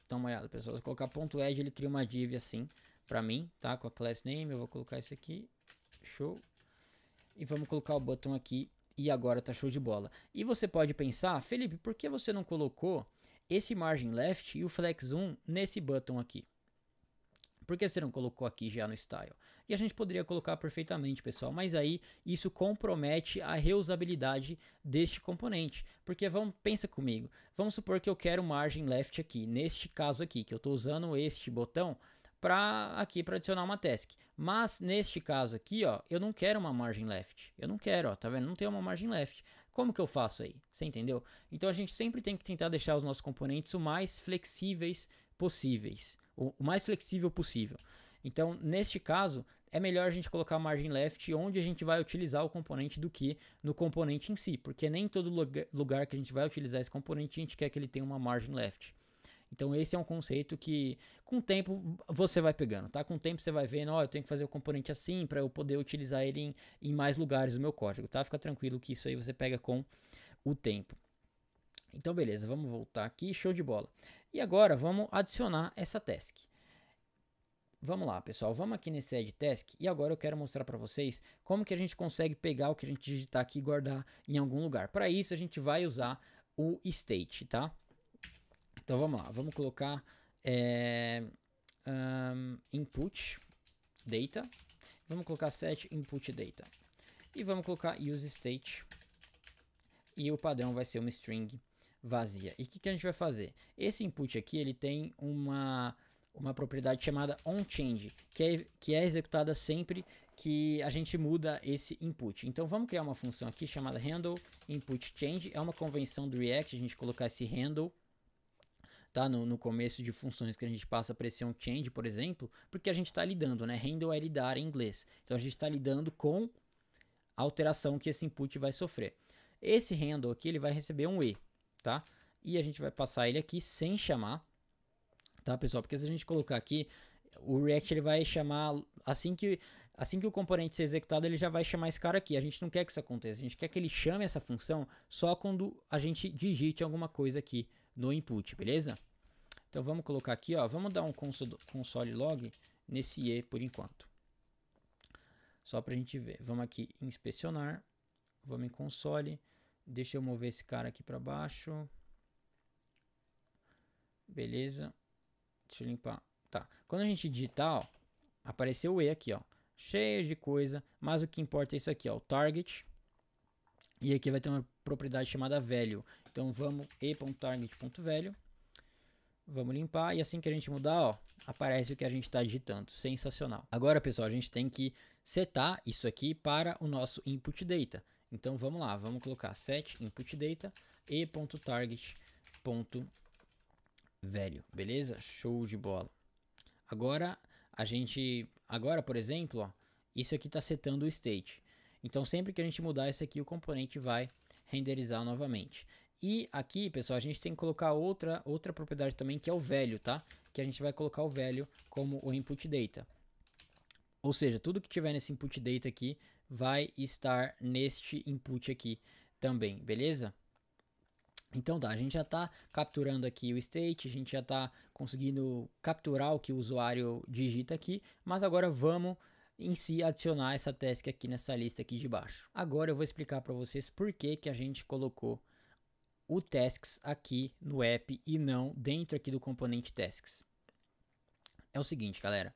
dá uma olhada, pessoal, se eu colocar .add, ele cria uma div assim para mim, tá? Com a class name, eu vou colocar isso aqui, show. E vamos colocar o botão aqui e agora tá show de bola. E você pode pensar, Felipe, por que você não colocou esse margin left e o flex 1 nesse button aqui? Por que você não colocou aqui já no style? E a gente poderia colocar perfeitamente, pessoal, mas aí isso compromete a reusabilidade deste componente. Porque pensa comigo, vamos supor que eu quero margin left aqui, neste caso aqui, que eu estou usando este botão para adicionar uma task. Mas neste caso aqui, ó, eu não quero uma margin left. Eu não quero, ó, tá vendo? Não tem uma margin left. Como que eu faço aí? Você entendeu? Então a gente sempre tem que tentar deixar os nossos componentes o mais flexíveis possíveis. O mais flexível possível. Então, neste caso, é melhor a gente colocar a margin left onde a gente vai utilizar o componente do que no componente em si. Porque nem todo lugar que a gente vai utilizar esse componente a gente quer que ele tenha uma margin left. Então esse é um conceito que com o tempo você vai pegando, tá? Com o tempo você vai vendo, ó, eu tenho que fazer o componente assim para eu poder utilizar ele em mais lugares do meu código, tá? Fica tranquilo que isso aí você pega com o tempo. Então beleza, vamos voltar aqui, show de bola. E agora vamos adicionar essa task. Vamos lá, pessoal, vamos aqui nesse add task e agora eu quero mostrar para vocês como que a gente consegue pegar o que a gente digitar aqui e guardar em algum lugar. Para isso a gente vai usar o state, tá? Então vamos lá, vamos colocar input data, vamos colocar set input data e vamos colocar use state e o padrão vai ser uma string vazia. E o que a gente vai fazer? Esse input aqui ele tem uma propriedade chamada onChange, que é executada sempre que a gente muda esse input. Então vamos criar uma função aqui chamada handle input change, é uma convenção do React a gente colocar esse handle, tá? No começo de funções que a gente passa para esse onChange, por exemplo, porque a gente está lidando, né? Handle é lidar em inglês. Então a gente está lidando com a alteração que esse input vai sofrer. Esse handle aqui ele vai receber um E, tá? E a gente vai passar ele aqui sem chamar, tá, pessoal? Porque se a gente colocar aqui, o React ele vai chamar assim que o componente ser executado, ele já vai chamar esse cara aqui. A gente não quer que isso aconteça. A gente quer que ele chame essa função só quando a gente digite alguma coisa aqui no input, beleza? Então vamos colocar aqui, ó, vamos dar um console log nesse E por enquanto. Só pra gente ver. Vamos aqui em inspecionar, vamos em console, deixa eu mover esse cara aqui para baixo. Beleza. Deixa eu limpar. Tá. Quando a gente digitar, ó, apareceu o E aqui, ó, cheio de coisa, mas o que importa é isso aqui, ó, o target. E aqui vai ter uma propriedade chamada value. Então vamos e.target.value. Vamos limpar e assim que a gente mudar, ó, aparece o que a gente está digitando. Sensacional. Agora, pessoal, a gente tem que setar isso aqui para o nosso input data. Então vamos lá, vamos colocar set input data e.target.value. Beleza? Show de bola. Agora por exemplo, ó, isso aqui está setando o state. Então sempre que a gente mudar isso aqui, o componente vai renderizar novamente. E aqui, pessoal, a gente tem que colocar outra propriedade também, que é o value, tá? Que a gente vai colocar o value como o input data. Ou seja, tudo que tiver nesse input data aqui vai estar neste input aqui também, beleza? Então tá, a gente já está capturando aqui o state, a gente já está conseguindo capturar o que o usuário digita aqui, mas agora vamos em si adicionar essa task aqui nessa lista aqui de baixo. Agora eu vou explicar para vocês por que a gente colocou o tasks aqui no app e não dentro aqui do componente tasks. É o seguinte, galera.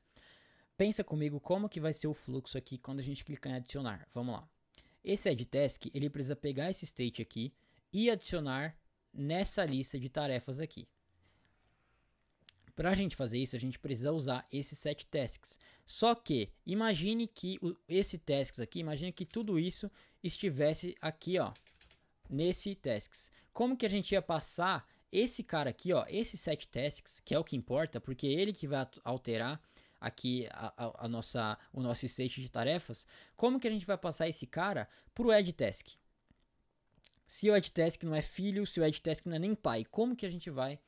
Pensa comigo como que vai ser o fluxo aqui quando a gente clicar em adicionar. Vamos lá. Esse add task, ele precisa pegar esse state aqui e adicionar nessa lista de tarefas aqui. Para a gente fazer isso, a gente precisa usar esse set tasks. Só que, imagine que esse tasks aqui, imagine que tudo isso estivesse aqui, ó, nesse tasks. Como que a gente ia passar esse cara aqui, ó, esse set tasks, que é o que importa, porque é ele que vai alterar aqui o nosso state de tarefas, como que a gente vai passar esse cara para o edTask? Se o edTask não é filho, se o edTask não é nem pai, como que a gente vai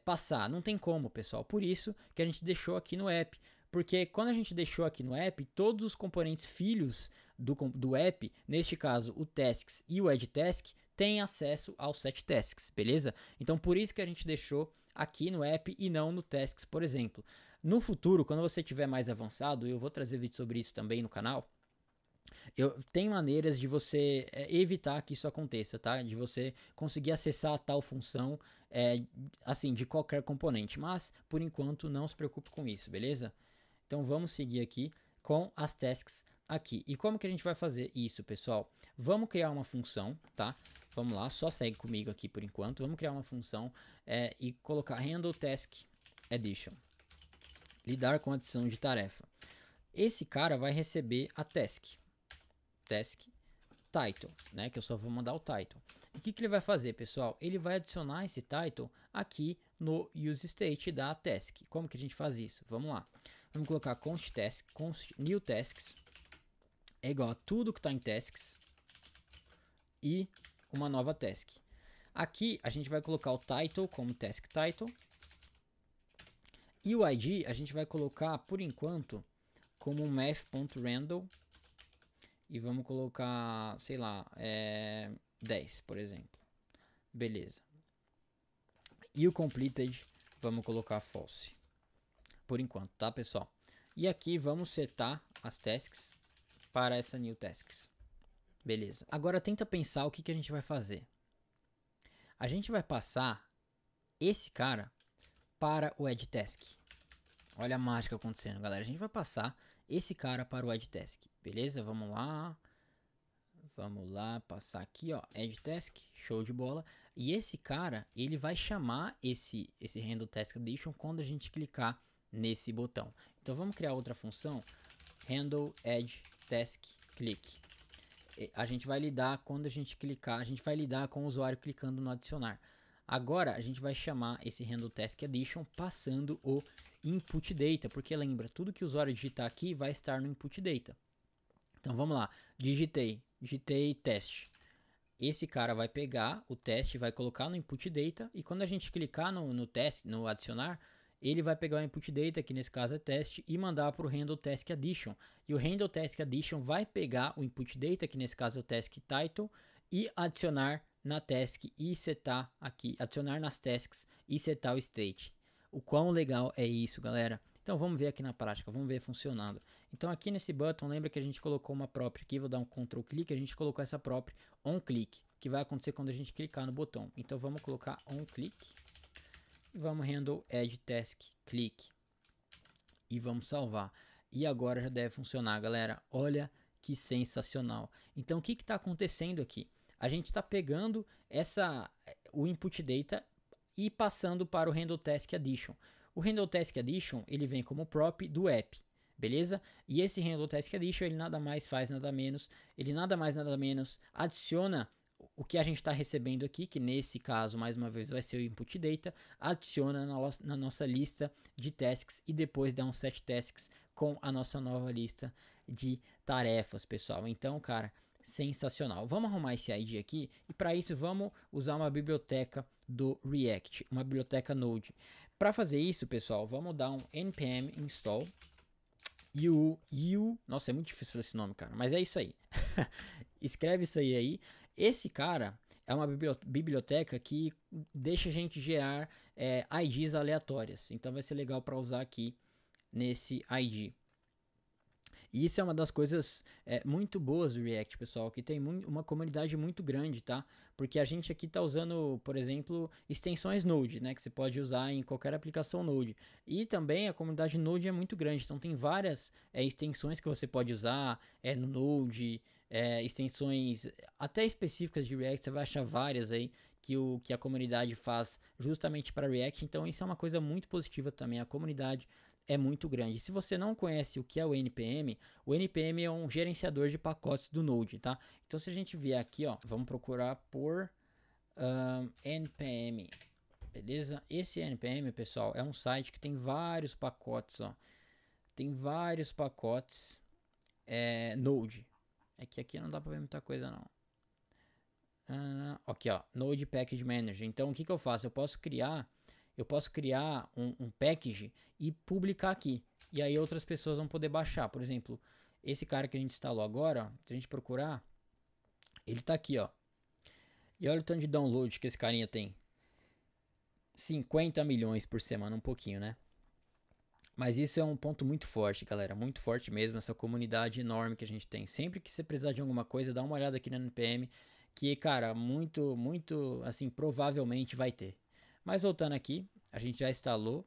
passar? Não tem como, pessoal. Por isso que a gente deixou aqui no app. Porque quando a gente deixou aqui no app, todos os componentes filhos do app, neste caso o Tasks e o edTask, têm acesso aos setTasks, beleza? Então por isso que a gente deixou aqui no app e não no Tasks, por exemplo. No futuro, quando você tiver mais avançado, eu vou trazer vídeo sobre isso também no canal, tem maneiras de você evitar que isso aconteça, tá? De você conseguir acessar a tal função, assim, de qualquer componente. Mas, por enquanto, não se preocupe com isso, beleza? Então, vamos seguir aqui com as tasks aqui. E como que a gente vai fazer isso, pessoal? Vamos criar uma função, tá? Vamos lá, só segue comigo aqui por enquanto. Vamos criar uma função e colocar handle task addition. Lidar com adição de tarefa. Esse cara vai receber a task title, né? Que eu só vou mandar o title. E o que ele vai fazer, pessoal? Ele vai adicionar esse title aqui no useState da task. Como que a gente faz isso? Vamos lá. Vamos colocar const new tasks é igual a tudo que está em tasks e uma nova task. Aqui a gente vai colocar o title como task title e o ID a gente vai colocar por enquanto como math.random. E vamos colocar, sei lá, 10, por exemplo. Beleza. E o completed, vamos colocar false. Por enquanto, tá, pessoal? E aqui vamos setar as tasks para essa new tasks. Beleza. Agora tenta pensar o que a gente vai fazer. A gente vai passar esse cara para o edTask. Olha a mágica acontecendo, galera. A gente vai passar esse cara para o edTask. Beleza? Vamos lá. Vamos lá, passar aqui, ó, edTask, show de bola. E esse cara, ele vai chamar esse handle task addition quando a gente clicar nesse botão. Então vamos criar outra função, handle edTask click. A gente vai lidar quando a gente clicar, a gente vai lidar com o usuário clicando no adicionar. Agora a gente vai chamar esse handle task addition passando o input data, porque lembra, tudo que o usuário digitar aqui vai estar no input data. Então vamos lá, digitei teste. Esse cara vai pegar o teste, vai colocar no input data e quando a gente clicar no teste, no adicionar, ele vai pegar o input data, que nesse caso é teste, e mandar para o handle task addition. E o handle task addition vai pegar o input data, que nesse caso é o task title, e adicionar na task e setar aqui, adicionar nas tasks e setar o state. O quão legal é isso, galera? Então vamos ver aqui na prática, vamos ver funcionando. Então aqui nesse button, lembra que a gente colocou uma própria aqui, vou dar um Ctrl clique, a gente colocou essa própria on click, que vai acontecer quando a gente clicar no botão. Então vamos colocar on click e vamos handle add task click e vamos salvar. E agora já deve funcionar, galera. Olha que sensacional. Então o que está acontecendo aqui? A gente está pegando o input data e passando para o handle task addition. O handle task addition ele vem como prop do app, beleza? E esse handle task addition ele nada mais faz nada menos, ele nada mais nada menos adiciona o que a gente está recebendo aqui, que nesse caso mais uma vez vai ser o input data, adiciona na nossa lista de tasks e depois dá um set tasks com a nossa nova lista de tarefas, pessoal. Então, cara, sensacional. Vamos arrumar esse ID aqui e para isso vamos usar uma biblioteca do React, uma biblioteca Node. Para fazer isso, pessoal, vamos dar um npm install nossa, é muito difícil esse nome, cara, mas é isso aí. Escreve isso aí. Esse cara é uma biblioteca que deixa a gente gerar IDs aleatórias. Então vai ser legal para usar aqui nesse ID. E isso é uma das coisas muito boas do React, pessoal, que tem uma comunidade muito grande, tá? Porque a gente aqui tá usando, por exemplo, extensões Node, né? Que você pode usar em qualquer aplicação Node. E também a comunidade Node é muito grande, então tem várias extensões que você pode usar no Node, extensões até específicas de React, você vai achar várias aí que a comunidade faz justamente para React. Então isso é uma coisa muito positiva também, a comunidade é muito grande. Se você não conhece o que é o NPM é um gerenciador de pacotes do Node, tá? Então se a gente vier aqui, ó, vamos procurar por NPM, beleza? Esse NPM, pessoal, é um site que tem vários pacotes, ó. tem vários pacotes Node. É que aqui não dá pra ver muita coisa não. Aqui ó, Node Package Manager. Então o que eu faço? Eu posso criar um package e publicar aqui. E aí outras pessoas vão poder baixar. Por exemplo, esse cara que a gente instalou agora, ó, se a gente procurar, ele tá aqui, ó. E olha o tanto de download que esse carinha tem. 50 milhões por semana, um pouquinho, né? Mas isso é um ponto muito forte, galera. Muito forte mesmo, essa comunidade enorme que a gente tem. Sempre que você precisar de alguma coisa, dá uma olhada aqui na NPM. Que, cara, muito, assim, provavelmente vai ter. Mas voltando aqui, a gente já instalou.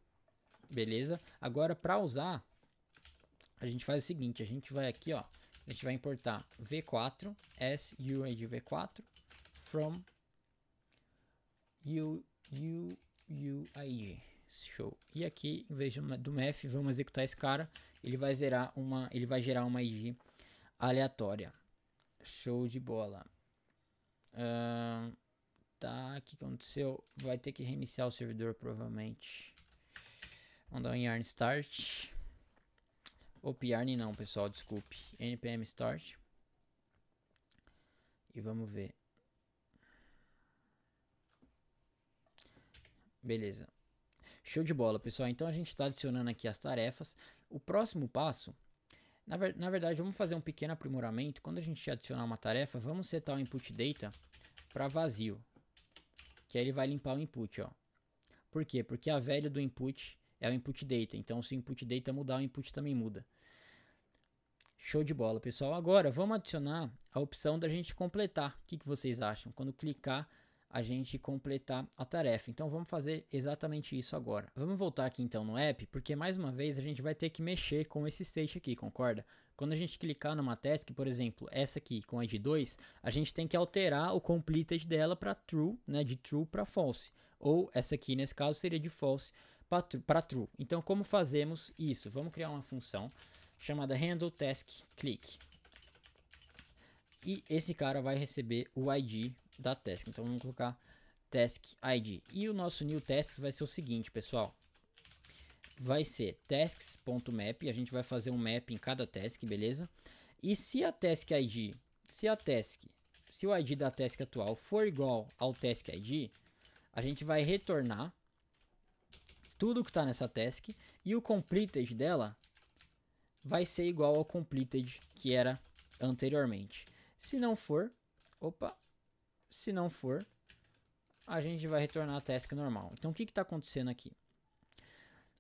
Beleza? Agora, para usar, a gente faz o seguinte. A gente vai aqui, ó. A gente vai importar v4, suid v4, from UUID. Show. E aqui, em vez do math, vamos executar esse cara. Ele vai gerar uma ID aleatória. Show de bola. Tá, o que aconteceu? Vai ter que reiniciar o servidor, provavelmente. Vamos dar um yarn start. Ou yarn não, pessoal, desculpe. npm start. E vamos ver. Beleza. Show de bola, pessoal. Então a gente está adicionando aqui as tarefas. O próximo passo, na verdade, vamos fazer um pequeno aprimoramento. Quando a gente adicionar uma tarefa, vamos setar o input data para vazio. Que aí ele vai limpar o input, ó. Por quê? Porque a velha do input é o input data. Então se o input data mudar, o input também muda. Show de bola, pessoal. Agora vamos adicionar a opção da gente completar. O que vocês acham? Quando clicar, a gente completar a tarefa. Então vamos fazer exatamente isso agora. Vamos voltar aqui então no app, porque mais uma vez a gente vai ter que mexer com esse state aqui, concorda? Quando a gente clicar numa task, por exemplo, essa aqui com id 2, a gente tem que alterar o completed dela para true, né, de true para false. Ou essa aqui nesse caso seria de false para true. Então como fazemos isso? Vamos criar uma função chamada handle task click. E esse cara vai receber o ID da task. Então vamos colocar task ID. E o nosso new tasks vai ser o seguinte, pessoal. Vai ser tasks.map. A gente vai fazer um map em cada task, beleza? E se a task ID, se o ID da task atual for igual ao task ID, a gente vai retornar tudo que está nessa task e o completed dela vai ser igual ao completed que era anteriormente. Se não for, a gente vai retornar a task normal. Então o que está acontecendo aqui?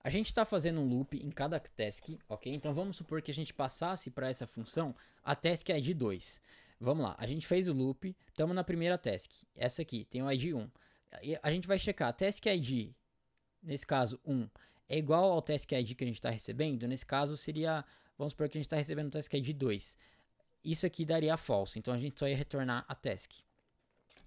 A gente está fazendo um loop em cada task, ok? Então vamos supor que a gente passasse para essa função a task ID 2. Vamos lá, a gente fez o loop, estamos na primeira task. Essa aqui tem o ID 1. A gente vai checar a task ID, nesse caso 1, é igual ao task ID que a gente está recebendo. Nesse caso seria, vamos supor que a gente está recebendo o task ID 2. Isso aqui daria false, então a gente só ia retornar a task.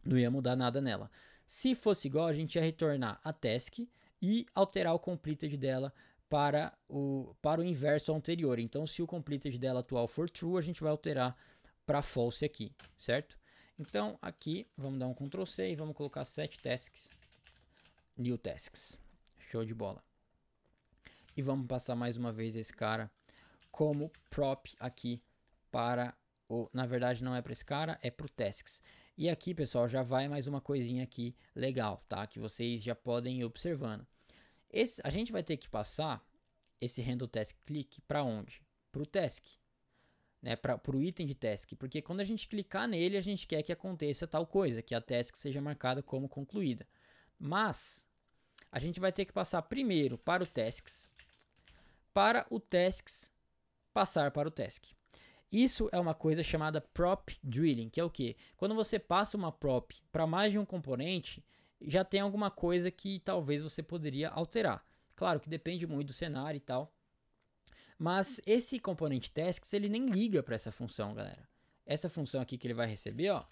Não ia mudar nada nela. Se fosse igual, a gente ia retornar a task e alterar o completed dela para o inverso anterior. Então, se o completed dela atual for true, a gente vai alterar para false aqui, certo? Então, aqui, vamos dar um Ctrl C e vamos colocar set tasks, new tasks. Show de bola. E vamos passar mais uma vez esse cara como prop aqui para na verdade não é para esse cara, é para o tasks. E aqui, pessoal, já vai mais uma coisinha aqui legal, tá? Que vocês já podem ir observando. A gente vai ter que passar esse handle task click para onde? Para o task, né? Para o item de task, porque quando a gente clicar nele, a gente quer que aconteça tal coisa, que a task seja marcada como concluída. Mas a gente vai ter que passar primeiro para o tasks passar para o task. Isso é uma coisa chamada prop drilling, que é o que? Quando você passa uma prop para mais de um componente, já tem alguma coisa que talvez você poderia alterar. Claro que depende muito do cenário e tal. Mas esse componente tasks, ele nem liga para essa função, galera. Essa função aqui que ele vai receber, ó,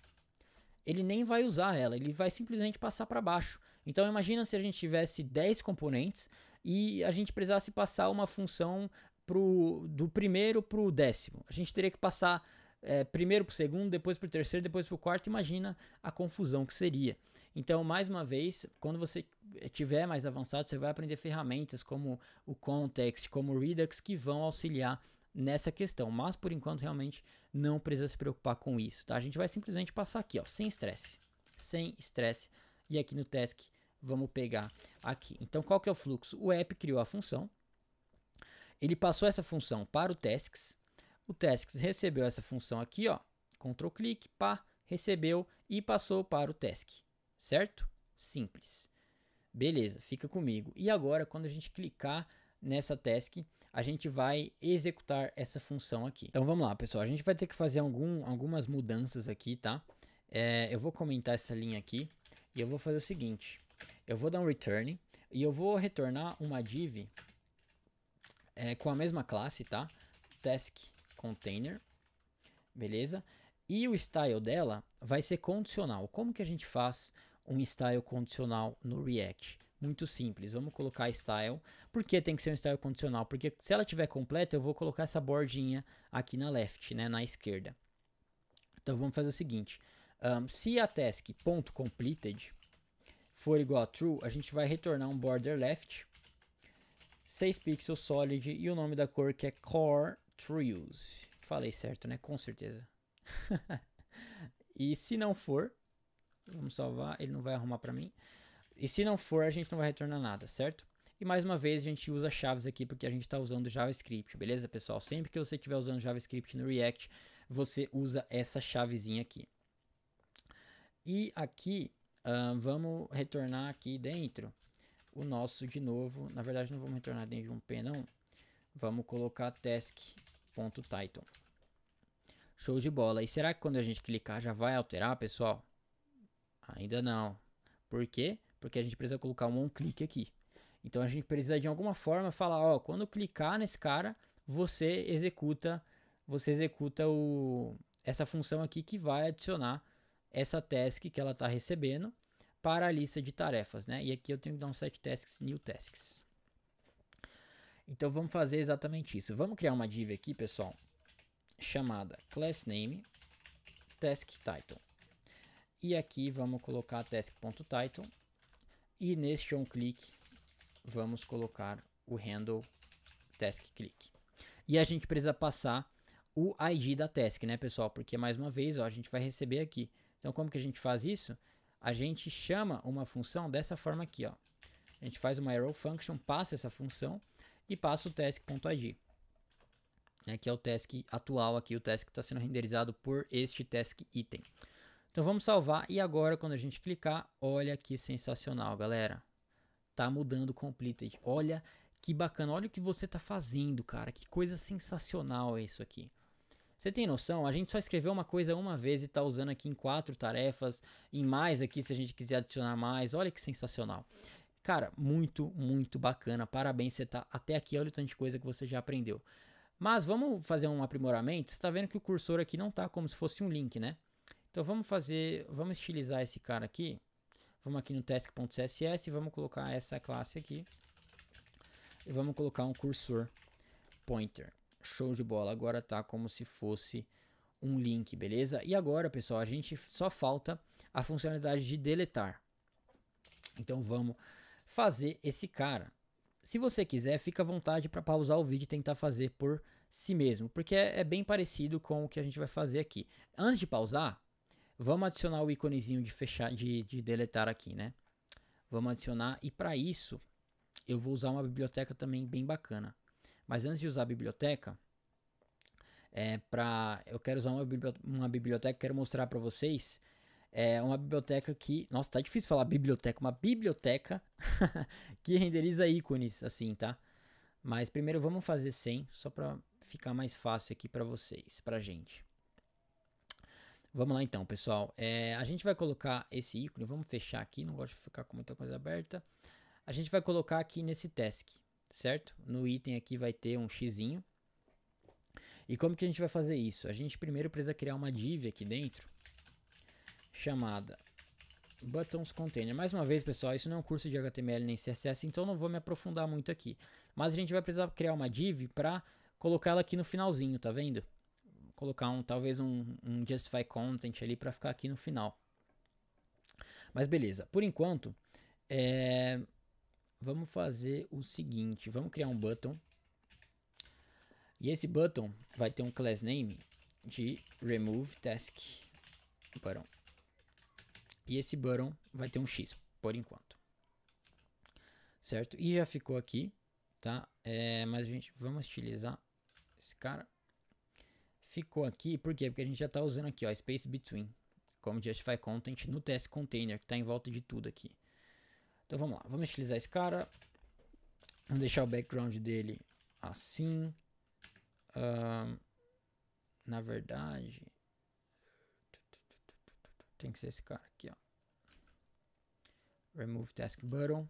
ele nem vai usar ela, ele vai simplesmente passar para baixo. Então imagina se a gente tivesse 10 componentes e a gente precisasse passar uma função do primeiro para o décimo. A gente teria que passar primeiro para o segundo, depois para o terceiro, depois para o quarto. Imagina a confusão que seria. Então, mais uma vez, quando você tiver mais avançado, você vai aprender ferramentas como o Context, como o Redux, que vão auxiliar nessa questão. Mas, por enquanto, realmente não precisa se preocupar com isso, tá? A gente vai simplesmente passar aqui, ó, sem estresse. Sem estresse. E aqui no task, vamos pegar aqui. Então, qual que é o fluxo? O app criou a função. Ele passou essa função para o tasks. O tasks recebeu essa função aqui, ó. Ctrl clique, pá, recebeu e passou para o task. Certo? Simples. Beleza, fica comigo. E agora, quando a gente clicar nessa task, a gente vai executar essa função aqui. Então vamos lá, pessoal. A gente vai ter que fazer algumas mudanças aqui, tá? Eu vou comentar essa linha aqui e eu vou fazer o seguinte. Eu vou dar um return e eu vou retornar uma div com a mesma classe, tá? Task container, beleza? E o style dela vai ser condicional. Como que a gente faz um style condicional no React? Muito simples, vamos colocar style. Por que tem que ser um style condicional? Porque se ela estiver completa, eu vou colocar essa bordinha aqui na left, né, na esquerda. Então vamos fazer o seguinte, se a task.completed for igual a true, a gente vai retornar um border left, 6 pixels solid e o nome da cor que é core trues. Falei certo, né? Com certeza. E se não for, vamos salvar, ele não vai arrumar para mim. E se não for, a gente não vai retornar nada, certo? E mais uma vez a gente usa chaves aqui porque a gente está usando JavaScript, beleza, pessoal? Sempre que você estiver usando JavaScript no React, você usa essa chavezinha aqui. E aqui, vamos retornar aqui dentro o nosso de novo. Na verdade, não vamos retornar dentro de um P, não. Vamos colocar task.title. Show de bola. E será que quando a gente clicar já vai alterar, pessoal? Ainda não. Por quê? Porque a gente precisa colocar um onClick aqui. Então a gente precisa de alguma forma falar, ó, quando clicar nesse cara, você executa essa função aqui que vai adicionar essa task que ela está recebendo para a lista de tarefas, né? E aqui eu tenho que dar um set tasks, new tasks. Então vamos fazer exatamente isso. Vamos criar uma div aqui, pessoal, chamada className taskTitle. E aqui vamos colocar task.title. E neste onClick vamos colocar o handle taskClick. E a gente precisa passar o ID da task, né, pessoal? Porque mais uma vez, ó, a gente vai receber aqui. Então como que a gente faz isso? A gente chama uma função dessa forma aqui, ó. A gente faz uma arrow function, passa essa função e passa o task.id, né, que é o task atual aqui, o task que está sendo renderizado por este task item. Então vamos salvar e agora quando a gente clicar, olha que sensacional, galera. Tá mudando completed. Olha que bacana, olha o que você tá fazendo, cara. Que coisa sensacional é isso aqui. Você tem noção? A gente só escreveu uma coisa uma vez e tá usando aqui em 4 tarefas, em mais aqui se a gente quiser adicionar mais. Olha que sensacional. Cara, muito, muito bacana. Parabéns, você tá até aqui, olha o tanto de coisa que você já aprendeu. Mas vamos fazer um aprimoramento. Você tá vendo que o cursor aqui não tá como se fosse um link, né? Então vamos estilizar esse cara aqui. Vamos aqui no task.css e vamos colocar essa classe aqui. E vamos colocar um cursor pointer. Show de bola, agora tá como se fosse um link, beleza? E agora, pessoal, a gente só falta a funcionalidade de deletar. Então vamos fazer esse cara. Se você quiser, fica à vontade para pausar o vídeo e tentar fazer por si mesmo, porque é bem parecido com o que a gente vai fazer aqui. Antes de pausar, vamos adicionar o íconezinho de fechar, de deletar aqui, né? Vamos adicionar e para isso eu vou usar uma biblioteca também bem bacana. Mas antes de usar a biblioteca, eu quero usar uma biblioteca, quero mostrar para vocês uma biblioteca que, nossa, tá difícil falar biblioteca, uma biblioteca que renderiza ícones assim, tá? Mas primeiro vamos fazer sem, só para ficar mais fácil aqui para vocês, pra gente. Vamos lá então, pessoal. A gente vai colocar esse ícone, vamos fechar aqui, não gosto de ficar com muita coisa aberta. A gente vai colocar aqui nesse task, certo? No item aqui vai ter um xizinho. E como que a gente vai fazer isso? A gente primeiro precisa criar uma div aqui dentro, chamada buttons container. Mais uma vez, pessoal, isso não é um curso de HTML nem CSS, então não vou me aprofundar muito aqui. Mas a gente vai precisar criar uma div para colocar ela aqui no finalzinho, tá vendo? Colocar talvez um justify content ali para ficar aqui no final. Mas beleza, por enquanto Vamos fazer o seguinte, vamos criar um button. E esse button vai ter um class name de remove task button. E esse button vai ter um X por enquanto. Certo? E já ficou aqui, tá? Mas vamos utilizar esse cara. Ficou aqui, por quê? Porque a gente já está usando aqui, ó, space between, como justify content no test container, que está em volta de tudo aqui. Então vamos lá, vamos utilizar esse cara. Vamos deixar o background dele assim. Na verdade, tem que ser esse cara aqui, ó. Remove task button.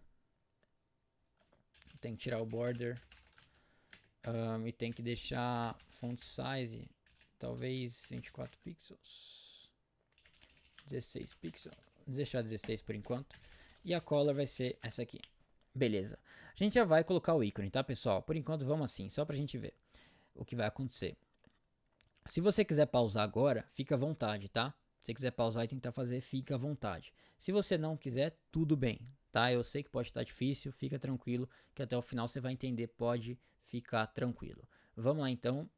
Tem que tirar o border. E tem que deixar font size, talvez 24 pixels. 16 pixels. Vou deixar 16 por enquanto. E a color vai ser essa aqui. Beleza. A gente já vai colocar o ícone, tá, pessoal? Por enquanto vamos assim, só pra gente ver o que vai acontecer. Se você quiser pausar agora, fica à vontade, tá? Se você quiser pausar e tentar fazer, fica à vontade. Se você não quiser, tudo bem, tá? Eu sei que pode estar difícil, fica tranquilo, que até o final você vai entender, pode ficar tranquilo. Vamos lá então.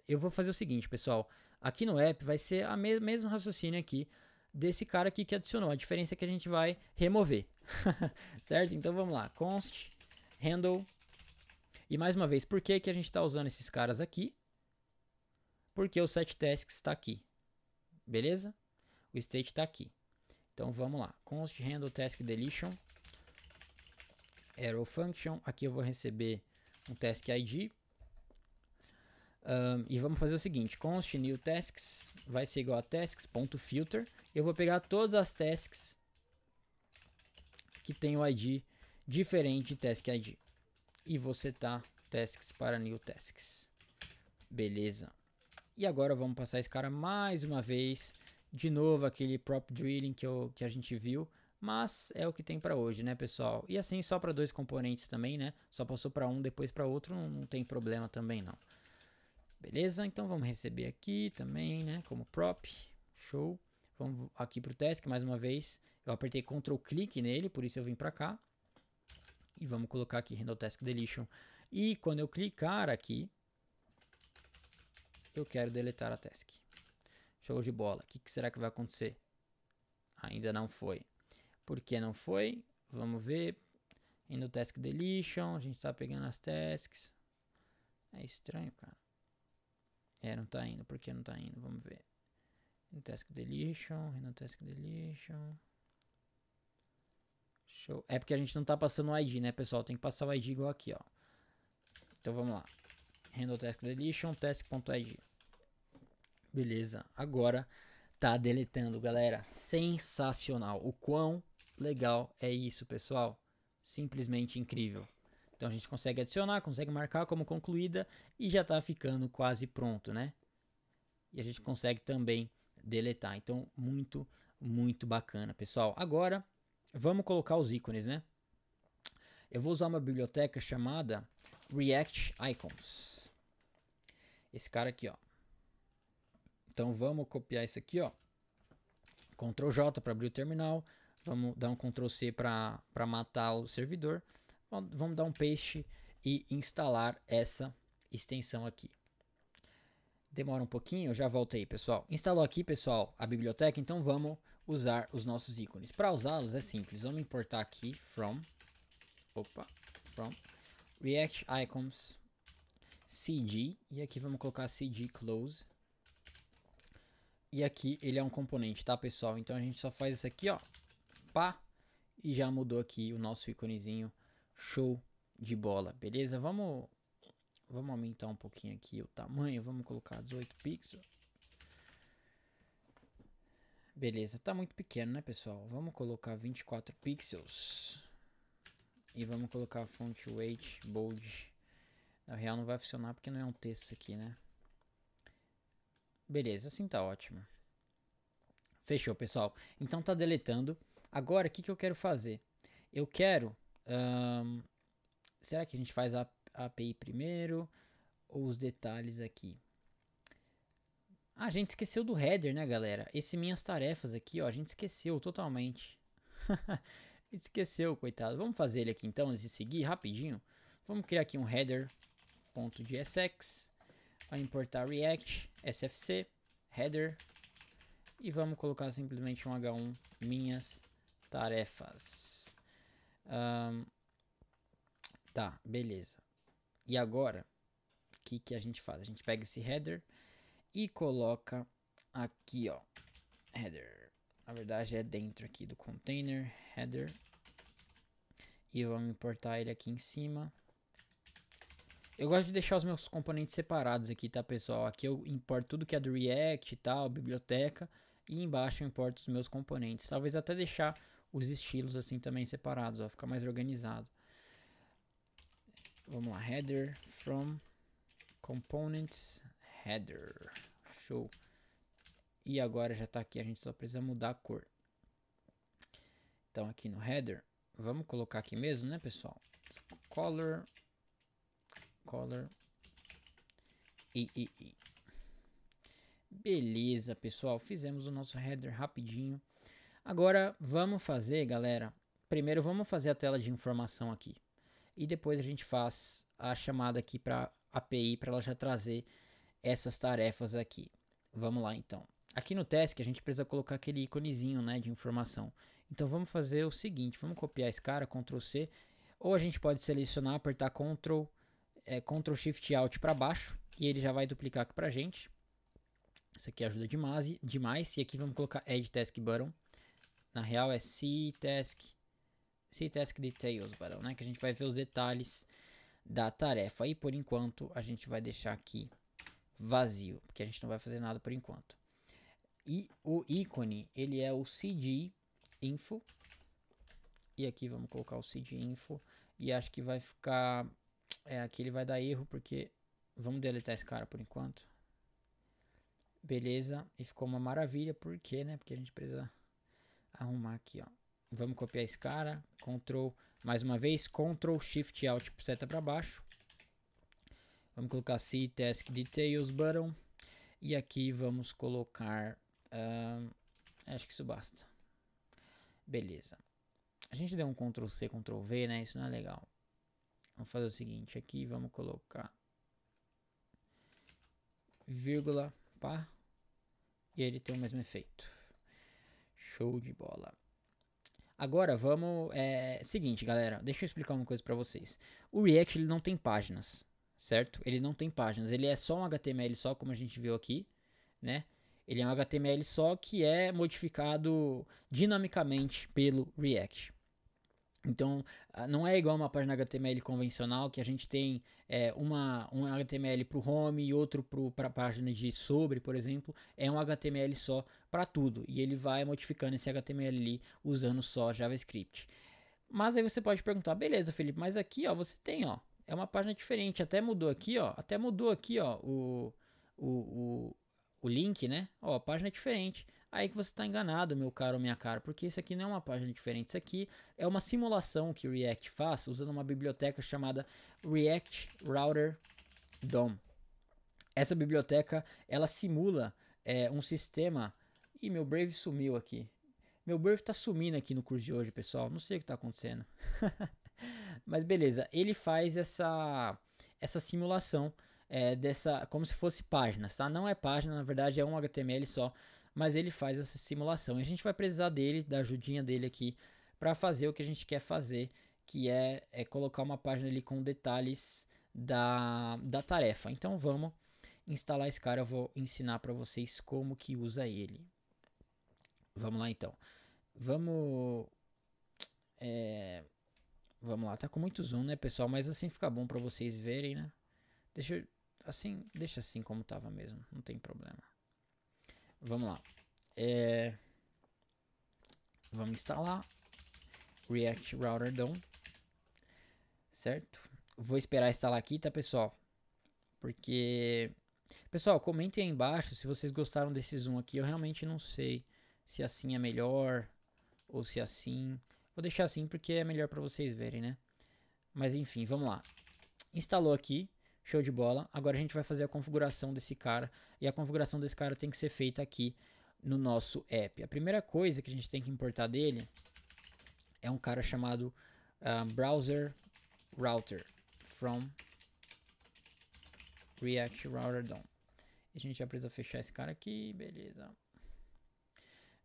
Eu vou fazer o seguinte, pessoal. Aqui no app vai ser a mesmo raciocínio aqui desse cara aqui que adicionou. A diferença é que a gente vai remover, certo? Então vamos lá, const handle. E mais uma vez, por que que a gente está usando esses caras aqui? Porque o setTasks está aqui, beleza? O state está aqui. Então vamos lá, const handle task deletion, arrow function. Aqui eu vou receber um task ID. E vamos fazer o seguinte, const new tasks vai ser igual a tasks.filter. Eu vou pegar todas as tasks que tem o ID diferente de task ID e vou setar tasks para new tasks. Beleza. E agora vamos passar esse cara mais uma vez. De novo aquele prop drilling que a gente viu. Mas é o que tem para hoje, né, pessoal? E assim só para dois componentes também, né? Só passou para um, depois para outro, não tem problema também não. Beleza? Então vamos receber aqui também, né? Como prop. Show. Vamos aqui pro task mais uma vez. Eu apertei Ctrl clique nele, por isso eu vim para cá. E vamos colocar aqui handle task deletion. E quando eu clicar aqui, eu quero deletar a task. Show de bola. O que será que vai acontecer? Ainda não foi. Por que não foi? Vamos ver. Handle task deletion. A gente tá pegando as tasks. É estranho, cara. Não tá indo. Por que não tá indo? Vamos ver. Handle task deletion. Handle task deletion. Show. É porque a gente não tá passando o ID, né, pessoal? Tem que passar o ID igual aqui, ó. Então vamos lá. Handle task deletion, task.id. Beleza. Agora tá deletando, galera. Sensacional. O quão legal é isso, pessoal. Simplesmente incrível. Então a gente consegue adicionar, consegue marcar como concluída e já tá ficando quase pronto, né? E a gente consegue também deletar. Então muito, muito bacana, pessoal. Agora vamos colocar os ícones, né? Eu vou usar uma biblioteca chamada React Icons. Esse cara aqui, ó. Então vamos copiar isso aqui, ó. Ctrl J para abrir o terminal. Vamos dar um Ctrl C para matar o servidor. Vamos dar um paste e instalar essa extensão aqui. Demora um pouquinho, eu já volto aí, pessoal. Instalou aqui, pessoal, a biblioteca, então vamos usar os nossos ícones. Para usá-los é simples, vamos importar aqui from React Icons CG, e aqui vamos colocar CG Close. E aqui ele é um componente, tá, pessoal? Então a gente só faz isso aqui, ó, pá, e já mudou aqui o nosso íconezinho. Show de bola, beleza? Vamos aumentar um pouquinho aqui o tamanho, vamos colocar 18 pixels. Beleza, tá muito pequeno, né, pessoal? Vamos colocar 24 pixels. E vamos colocar font weight bold. Na real não vai funcionar porque não é um texto aqui, né? Beleza, assim tá ótimo. Fechou, pessoal. Então tá deletando. Agora, o que eu quero fazer? Eu quero... será que a gente faz a API primeiro? Ou os detalhes aqui? A gente esqueceu do header, né, galera? Esse minhas tarefas aqui, ó, a gente esqueceu totalmente. Esqueceu, coitado. Vamos fazer ele aqui então, antes de seguir rapidinho. Vamos criar aqui um header.jsx. Vai importar React, SFC, header. E vamos colocar simplesmente um H1 minhas tarefas. Tá, beleza. E agora, o que a gente faz? A gente pega esse header e coloca aqui, ó. Header. Na verdade é dentro aqui do container, header. E vamos importar ele aqui em cima. Eu gosto de deixar os meus componentes separados aqui, tá, pessoal? Aqui eu importo tudo que é do React e tal, biblioteca. E embaixo eu importo os meus componentes. Talvez até deixar os estilos assim também separados, ó. Ficar mais organizado. Vamos lá, header from components header. Show. E agora já tá aqui, a gente só precisa mudar a cor. Então aqui no header, vamos colocar aqui mesmo, né, pessoal? Color e. Beleza, pessoal, fizemos o nosso header rapidinho. Agora vamos fazer, galera. Primeiro vamos fazer a tela de informação aqui. E depois a gente faz a chamada aqui para API para ela já trazer essas tarefas aqui. Vamos lá então. Aqui no task a gente precisa colocar aquele íconezinho, né, de informação. Então vamos fazer o seguinte, vamos copiar esse cara, Ctrl C, ou a gente pode selecionar, apertar Ctrl Shift Alt para baixo e ele já vai duplicar aqui pra gente. Isso aqui ajuda demais. E aqui vamos colocar Add Task Button. Na real é CTask Details Button, né, que a gente vai ver os detalhes da tarefa. E por enquanto a gente vai deixar aqui vazio, porque a gente não vai fazer nada por enquanto. E o ícone, ele é o cd info. E aqui vamos colocar o cd info. E acho que vai ficar... aqui ele vai dar erro, porque... Vamos deletar esse cara por enquanto. Beleza. E ficou uma maravilha. Por quê, né? Porque a gente precisa arrumar aqui, ó. Vamos copiar esse cara. Mais uma vez, Ctrl Shift Alt seta para baixo. Vamos colocar CTask Details Button. E aqui vamos colocar... acho que isso basta. Beleza. A gente deu um Ctrl C, Ctrl V, né? Isso não é legal. Vamos fazer o seguinte. Aqui vamos colocar... vírgula, pá. E ele tem o mesmo efeito. Show de bola. Agora vamos... seguinte, galera. Deixa eu explicar uma coisa pra vocês. O React, ele não tem páginas. Certo? Ele não tem páginas. Ele é só um HTML só, como a gente viu aqui, né? Ele é um HTML só que é modificado dinamicamente pelo React. Então, não é igual uma página HTML convencional, que a gente tem um HTML para o home e outro para a página de sobre, por exemplo. É um HTML só para tudo. E ele vai modificando esse HTML ali usando só JavaScript. Mas aí você pode perguntar, beleza, Felipe, mas aqui, ó, você tem, ó, é uma página diferente. Até mudou aqui, ó, o link, né? Ó, a página é diferente. Aí que você está enganado, meu caro ou minha cara, porque isso aqui não é uma página diferente. Isso aqui é uma simulação que o React faz usando uma biblioteca chamada React Router DOM. Essa biblioteca, ela simula um sistema... Ih, meu Brave sumiu aqui. Meu Brave tá sumindo aqui no curso de hoje, pessoal. Não sei o que tá acontecendo. Mas beleza, ele faz essa simulação como se fosse páginas, tá? Não é página, na verdade é um HTML só. Mas ele faz essa simulação. E a gente vai precisar dele, da ajudinha dele aqui, para fazer o que a gente quer fazer, que é colocar uma página ali com detalhes da tarefa. Então vamos instalar esse cara, eu vou ensinar para vocês como que usa ele. Vamos lá então. Vamos lá, tá com muito zoom, né, pessoal? Mas assim fica bom para vocês verem, né? Deixa assim como tava mesmo, não tem problema. Vamos lá. Vamos instalar React Router DOM. Certo? Vou esperar instalar aqui, tá, pessoal? Porque... Pessoal, comentem aí embaixo se vocês gostaram desse zoom aqui. Eu realmente não sei se assim é melhor ou se assim... Vou deixar assim porque é melhor para vocês verem, né? Mas enfim, vamos lá. Instalou aqui. Show de bola. Agora a gente vai fazer a configuração desse cara. E a configuração desse cara tem que ser feita aqui no nosso app. A primeira coisa que a gente tem que importar dele é um cara chamado browser router from React Router DOM. A gente já precisa fechar esse cara aqui,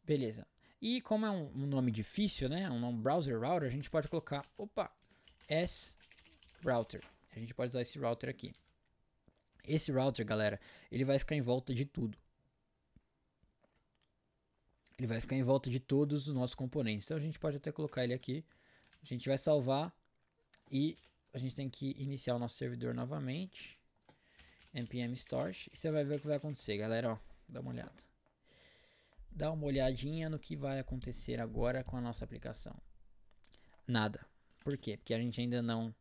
beleza. E como é um nome difícil, né, um nome browser router, a gente pode colocar, router. A gente pode usar esse router aqui. Esse router, galera, ele vai ficar em volta de tudo. Ele vai ficar em volta de todos os nossos componentes. Então a gente pode até colocar ele aqui. A gente vai salvar e a gente tem que iniciar o nosso servidor novamente. npm start. E você vai ver o que vai acontecer, galera. Ó, dá uma olhada. Dá uma olhadinha no que vai acontecer agora com a nossa aplicação. Nada. Por quê? Porque a gente ainda não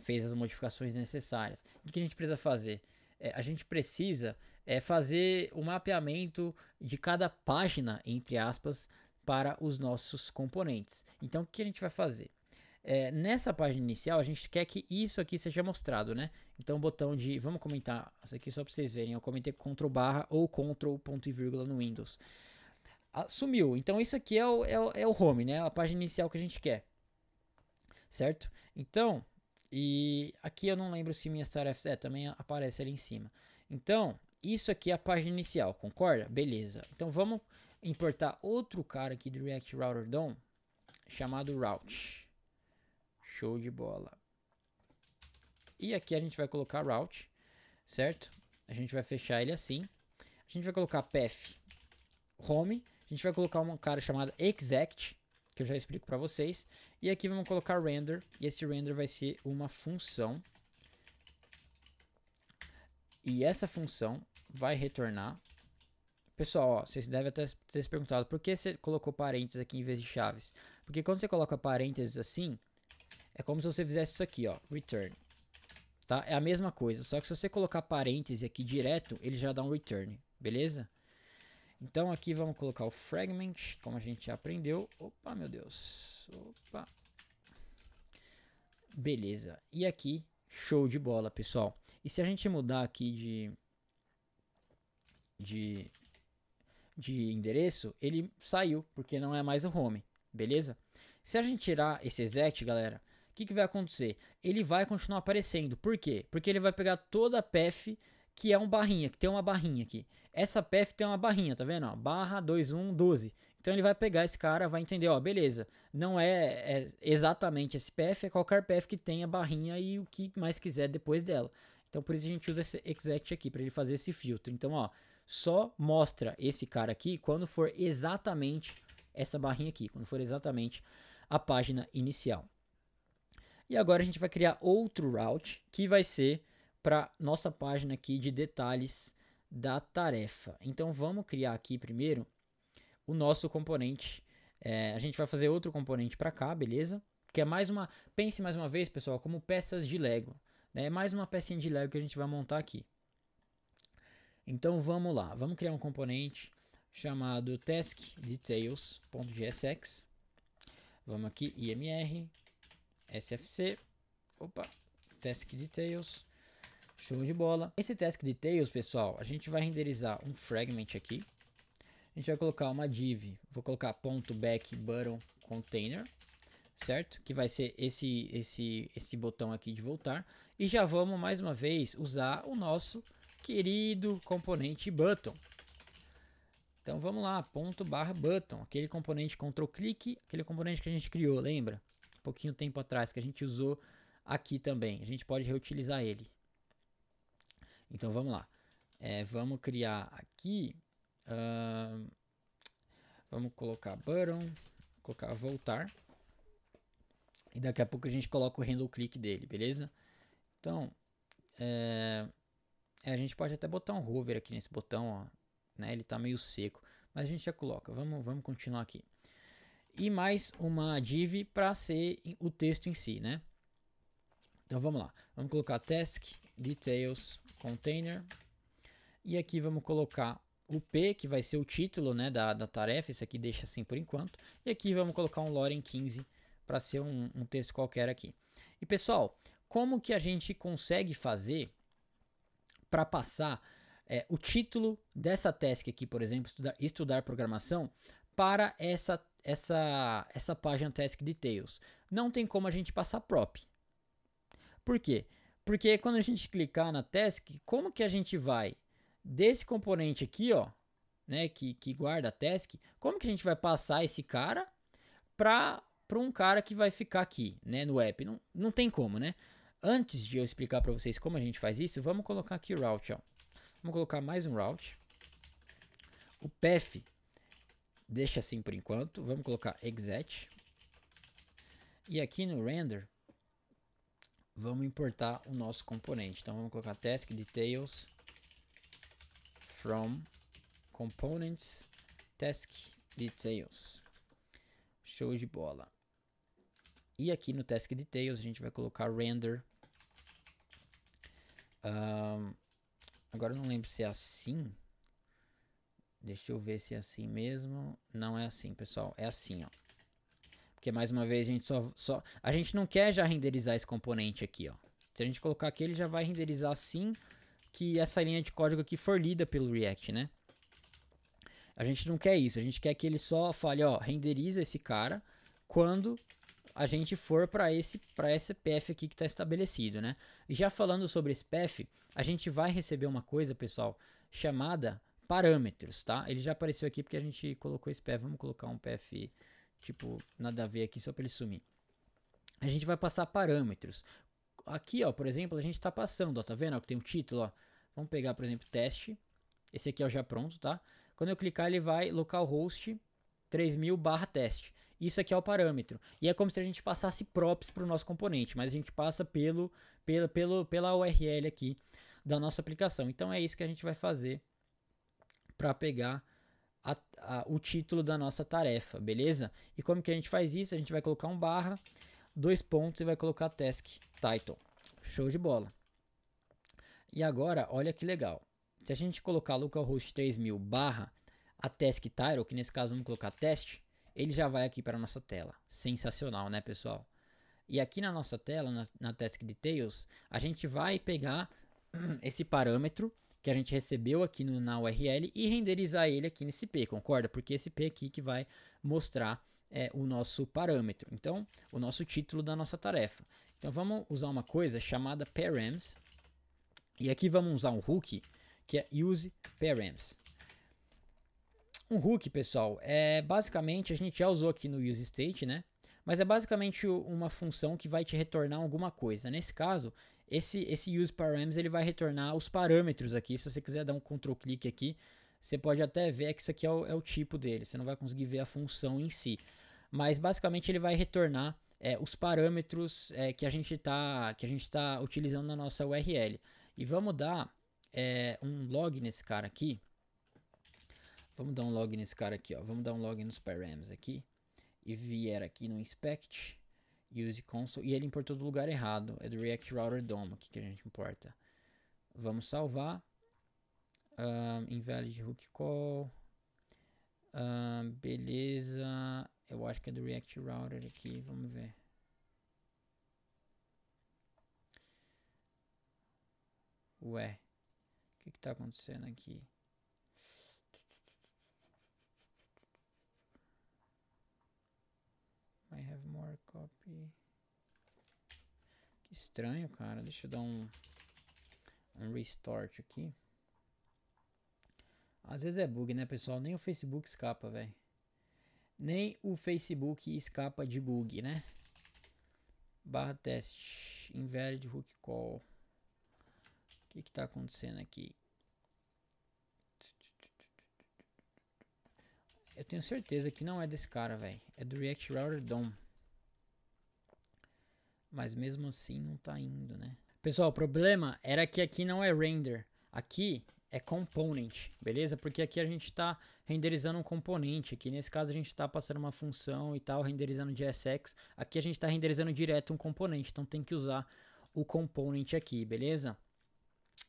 fez as modificações necessárias. O que a gente precisa fazer? A gente precisa fazer o mapeamento de cada página, entre aspas, para os nossos componentes. Então, o que a gente vai fazer? Nessa página inicial, a gente quer que isso aqui seja mostrado, né? Então, o botão de... Vamos comentar isso aqui só para vocês verem. Eu comentei Ctrl barra ou Ctrl ponto e vírgula no Windows. Sumiu. Então, isso aqui é o home, né? A página inicial que a gente quer. Certo? Então... E aqui eu não lembro se minhas tarefas... também aparece ali em cima. Então, isso aqui é a página inicial, concorda? Beleza. Então, vamos importar outro cara aqui do React Router DOM, chamado route. Show de bola. E aqui a gente vai colocar route, certo? A gente vai fechar ele assim. A gente vai colocar path home. A gente vai colocar um cara chamado exact, que eu já explico para vocês. E aqui vamos colocar render, e esse render vai ser uma função. E essa função vai retornar. Pessoal, ó, vocês devem até ter se perguntado por que você colocou parênteses aqui em vez de chaves. Porque quando você coloca parênteses assim, é como se você fizesse isso aqui, ó, return. Tá? É a mesma coisa, só que se você colocar parêntese aqui direto, ele já dá um return, beleza? Então aqui vamos colocar o fragment, como a gente já aprendeu. Opa, meu Deus. Opa. Beleza. E aqui, show de bola, pessoal. E se a gente mudar aqui de endereço, ele saiu, porque não é mais o home, beleza? Se a gente tirar esse exec, galera, o que vai acontecer? Ele vai continuar aparecendo. Por quê? Porque ele vai pegar toda a path que é um barrinha, que tem uma barrinha aqui. Essa path tem uma barrinha, tá vendo? Ó, barra 21 12. Então ele vai pegar esse cara, vai entender, ó, beleza. Não é exatamente esse path, é qualquer path que tenha barrinha e o que mais quiser depois dela. Então por isso a gente usa esse exact aqui, para ele fazer esse filtro. Então, ó, só mostra esse cara aqui quando for exatamente essa barrinha aqui, quando for exatamente a página inicial. E agora a gente vai criar outro route, que vai ser para nossa página aqui de detalhes da tarefa. Então vamos criar aqui primeiro o nosso componente. A gente vai fazer outro componente para cá, beleza? Que é mais uma... Pense mais uma vez, pessoal, como peças de Lego. É mais uma pecinha de Lego que a gente vai montar aqui. Então vamos lá. Vamos criar um componente chamado taskdetails.jsx. Vamos aqui, imr, sfc, taskdetails. Show de bola. Esse taskdetails, pessoal, a gente vai renderizar um fragment aqui. A gente vai colocar uma div, vou colocar .backButtonContainer, certo? Que vai ser esse botão aqui de voltar. E já vamos mais uma vez usar o nosso querido componente button. Então vamos lá, ./button, aquele componente Ctrl clique, aquele componente que a gente criou, lembra? Um pouquinho tempo atrás que a gente usou aqui também. A gente pode reutilizar ele. Então vamos lá. Vamos criar aqui. Vamos colocar button, colocar voltar. E daqui a pouco a gente coloca o handle click dele, beleza? Então, a gente pode até botar um hover aqui nesse botão, ó, né? Ele tá meio seco, mas a gente já coloca. Vamos continuar aqui. E mais uma div para ser o texto em si, né? Então vamos lá. Vamos colocar task details container. E aqui vamos colocar o P, que vai ser o título, né, da tarefa. Isso aqui deixa assim por enquanto. E aqui vamos colocar um Loren 15 para ser um texto qualquer aqui. E pessoal, como que a gente consegue fazer para passar o título dessa task aqui, por exemplo, estudar programação, para essa página Task Details. Não tem como a gente passar prop. Por quê? Porque quando a gente clicar na task, como que a gente vai desse componente aqui, ó, né, que guarda a task, como que a gente vai passar esse cara para um cara que vai ficar aqui, né, no app? Não tem como, né? Antes de eu explicar para vocês como a gente faz isso, vamos colocar aqui o route, ó. Vamos colocar mais um route. O path deixa assim por enquanto. Vamos colocar exec. E aqui no render vamos importar o nosso componente. Então vamos colocar task details from components task details. Show de bola. E aqui no task details a gente vai colocar render. Agora eu não lembro se é assim. Deixa eu ver se é assim mesmo. Não é assim, pessoal. É assim, ó. Porque mais uma vez a gente a gente não quer já renderizar esse componente aqui, ó. Se a gente colocar aqui, ele já vai renderizar assim que essa linha de código aqui for lida pelo React, né? A gente não quer isso. A gente quer que ele só fale, ó, renderiza esse cara quando a gente for para esse path aqui que está estabelecido, né? E já falando sobre esse path, a gente vai receber uma coisa, pessoal, chamada parâmetros, tá? Ele já apareceu aqui porque a gente colocou esse path. Vamos colocar um path tipo nada a ver aqui só para ele sumir. A gente vai passar parâmetros. Aqui, ó, por exemplo, a gente está passando, ó, tá vendo? Ó, que tem um título, ó. Vamos pegar, por exemplo, teste. Esse aqui é o já pronto, tá? Quando eu clicar, ele vai localhost 3000/teste. Isso aqui é o parâmetro. E é como se a gente passasse props para o nosso componente, mas a gente passa pela URL aqui da nossa aplicação. Então é isso que a gente vai fazer para pegar o título da nossa tarefa, beleza? E como que a gente faz isso? A gente vai colocar um barra, 2 pontos e vai colocar task title. Show de bola. E agora, olha que legal. Se a gente colocar localhost 3000 barra a task title, que nesse caso vamos colocar teste, ele já vai aqui para a nossa tela. Sensacional, né, pessoal? E aqui na nossa tela, na Task Details, a gente vai pegar esse parâmetro que a gente recebeu aqui na URL e renderizar ele aqui nesse P, concorda? Porque esse P aqui que vai mostrar o nosso parâmetro. Então, o nosso título da nossa tarefa. Então, vamos usar uma coisa chamada params. E aqui vamos usar um hook que é use params. Um hook, pessoal, é basicamente, a gente já usou aqui no useState, né? Mas é basicamente uma função que vai te retornar alguma coisa. Nesse caso, esse useParams ele vai retornar os parâmetros aqui. Se você quiser dar um Ctrl clique aqui, você pode até ver que isso aqui é o tipo dele. Você não vai conseguir ver a função em si. Mas basicamente ele vai retornar os parâmetros que a gente tá utilizando na nossa URL. E vamos dar um log nesse cara aqui. Vamos dar um log nesse cara aqui, ó. Vamos dar um log nos params aqui. E vier aqui no inspect, use console, e ele importou do lugar errado. É do React Router DOM aqui que a gente importa. Vamos salvar. Invalid hook call. Beleza. Eu acho que é do React Router aqui. Vamos ver. Ué. O que tá acontecendo aqui? I have more copy. Que estranho, cara. Deixa eu dar um restart aqui. Às vezes é bug, né, pessoal? Nem o Facebook escapa, velho. Nem o Facebook escapa de bug, né? Barra teste. Invalid hook call. O que tá acontecendo aqui? Eu tenho certeza que não é desse cara, velho. É do React Router DOM. Mas mesmo assim não tá indo, né? Pessoal, o problema era que aqui não é render. Aqui é component, beleza? Porque aqui a gente tá renderizando um componente. Aqui nesse caso a gente tá passando uma função e tal, renderizando JSX. Aqui a gente tá renderizando direto um componente. Então tem que usar o component aqui, beleza?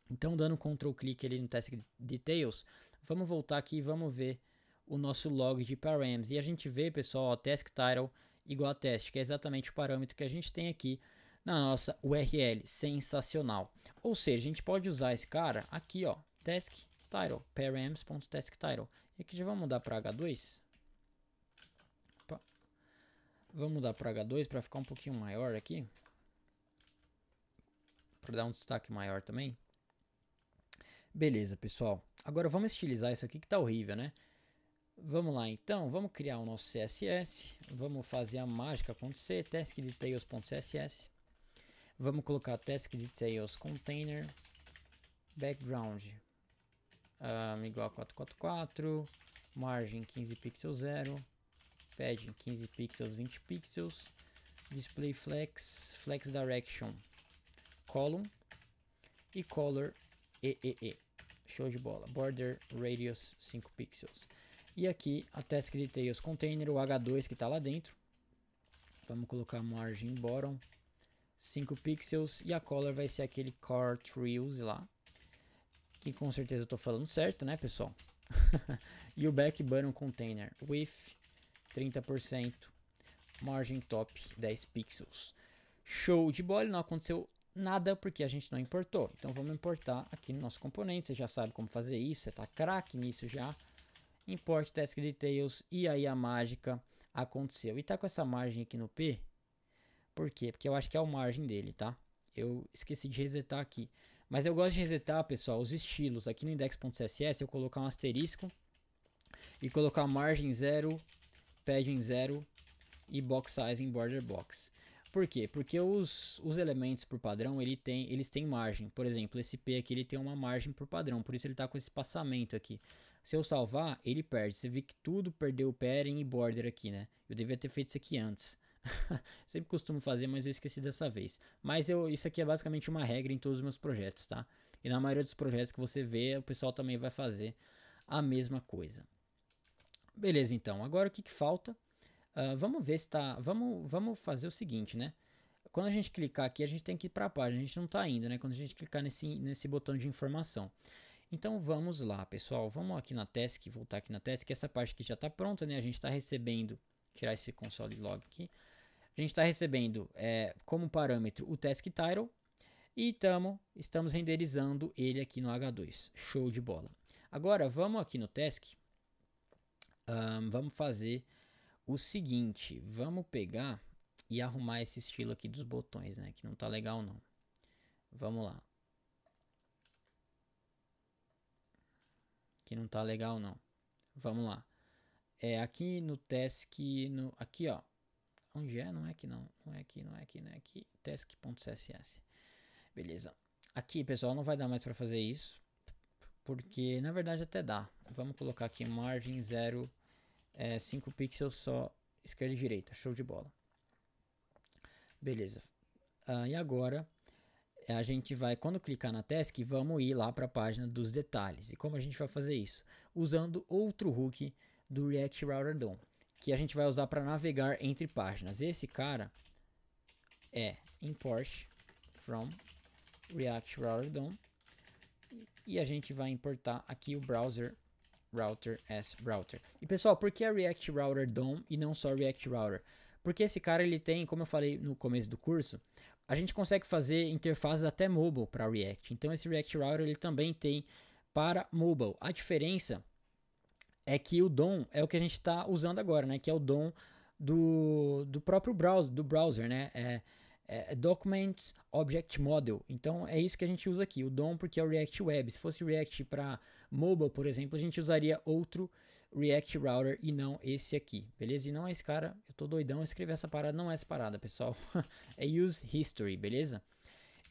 Então dando Ctrl clique ali no Task Details. Vamos voltar aqui e vamos ver o nosso log de params. E a gente vê, pessoal, ó, task title igual a teste, que é exatamente o parâmetro que a gente tem aqui na nossa URL. Sensacional. Ou seja, a gente pode usar esse cara aqui, ó, task title, params.taskTitle. E aqui já vamos mudar para H2. Vamos mudar para H2 para ficar um pouquinho maior aqui. Para dar um destaque maior também. Beleza, pessoal. Agora vamos estilizar isso aqui que tá horrível, né? Vamos lá então, vamos criar o nosso CSS. Vamos fazer a mágica acontecer, taskdetails.css. Vamos colocar taskdetails container background igual a 444, margem 15 pixels 0, padding 15 pixels 20 pixels, display flex direction column e color EEE. Show de bola. Border radius 5 pixels. E aqui a taskdetails container, o H2 que está lá dentro. Vamos colocar margem bottom 5 pixels e a color vai ser aquele chartreuse lá. Que com certeza eu estou falando certo, né, pessoal? E o back button container width 30%, margem top 10 pixels. Show de bola, não aconteceu nada porque a gente não importou. Então vamos importar aqui no nosso componente. Você já sabe como fazer isso, você tá craque nisso já. Import taskdetails e aí a mágica aconteceu. E tá com essa margem aqui no P. Por quê? Porque eu acho que é a margem dele, tá? Eu esqueci de resetar aqui. Mas eu gosto de resetar, pessoal, os estilos. Aqui no index.css eu colocar um asterisco e colocar margem 0, padding 0 e box size em border box. Por quê? Porque os elementos por padrão eles têm margem. Por exemplo, esse P aqui ele tem uma margem por padrão, por isso ele está com esse espaçamento aqui. Se eu salvar, ele perde. Você vê que tudo perdeu o padding e border aqui, né? Eu devia ter feito isso aqui antes. Sempre costumo fazer, mas eu esqueci dessa vez. Mas isso aqui é basicamente uma regra em todos os meus projetos, tá? E na maioria dos projetos que você vê, o pessoal também vai fazer a mesma coisa. Beleza, então. Agora o que falta? Vamos ver se tá... Vamos fazer o seguinte, né? Quando a gente clicar aqui, a gente tem que ir para a página. A gente não está indo, né? Quando a gente clicar nesse botão de informação. Então vamos lá, pessoal. Vamos aqui na task, voltar aqui na task. Essa parte aqui já está pronta, né? A gente está recebendo... Tirar esse console log aqui. A gente está recebendo como parâmetro o task title. E estamos renderizando ele aqui no H2. Show de bola. Agora vamos aqui no task. Vamos fazer o seguinte. Vamos pegar e arrumar esse estilo aqui dos botões, né? Que não tá legal não. Vamos lá. Que não tá legal não. Vamos lá. Aqui no task, aqui ó. Onde é? Não é aqui não. Não é aqui, não é aqui, não é aqui. Task.css. Beleza. Aqui, pessoal, não vai dar mais para fazer isso. Porque, na verdade, até dá. Vamos colocar aqui margem 0, 5 pixels só, esquerda e direita. Show de bola. Beleza. E agora, a gente vai, quando clicar na task, vamos ir lá para a página dos detalhes. E como a gente vai fazer isso? Usando outro hook do React Router DOM, que a gente vai usar para navegar entre páginas. Esse cara é import from React Router DOM. E a gente vai importar aqui o browser router as router. E pessoal, por que a React Router DOM e não só React Router? Porque esse cara ele tem, como eu falei no começo do curso, a gente consegue fazer interfaces até mobile para React. Então esse React Router ele também tem para mobile. A diferença é que o DOM é o que a gente está usando agora, né? Que é o DOM do próprio browser, né? Documents Object Model. Então é isso que a gente usa aqui, o DOM, porque é o React Web. Se fosse React para mobile, por exemplo, a gente usaria outro React Router e não esse aqui, beleza? E não é esse cara, eu tô doidão a escrever essa parada, não é essa parada, pessoal. É use history, beleza?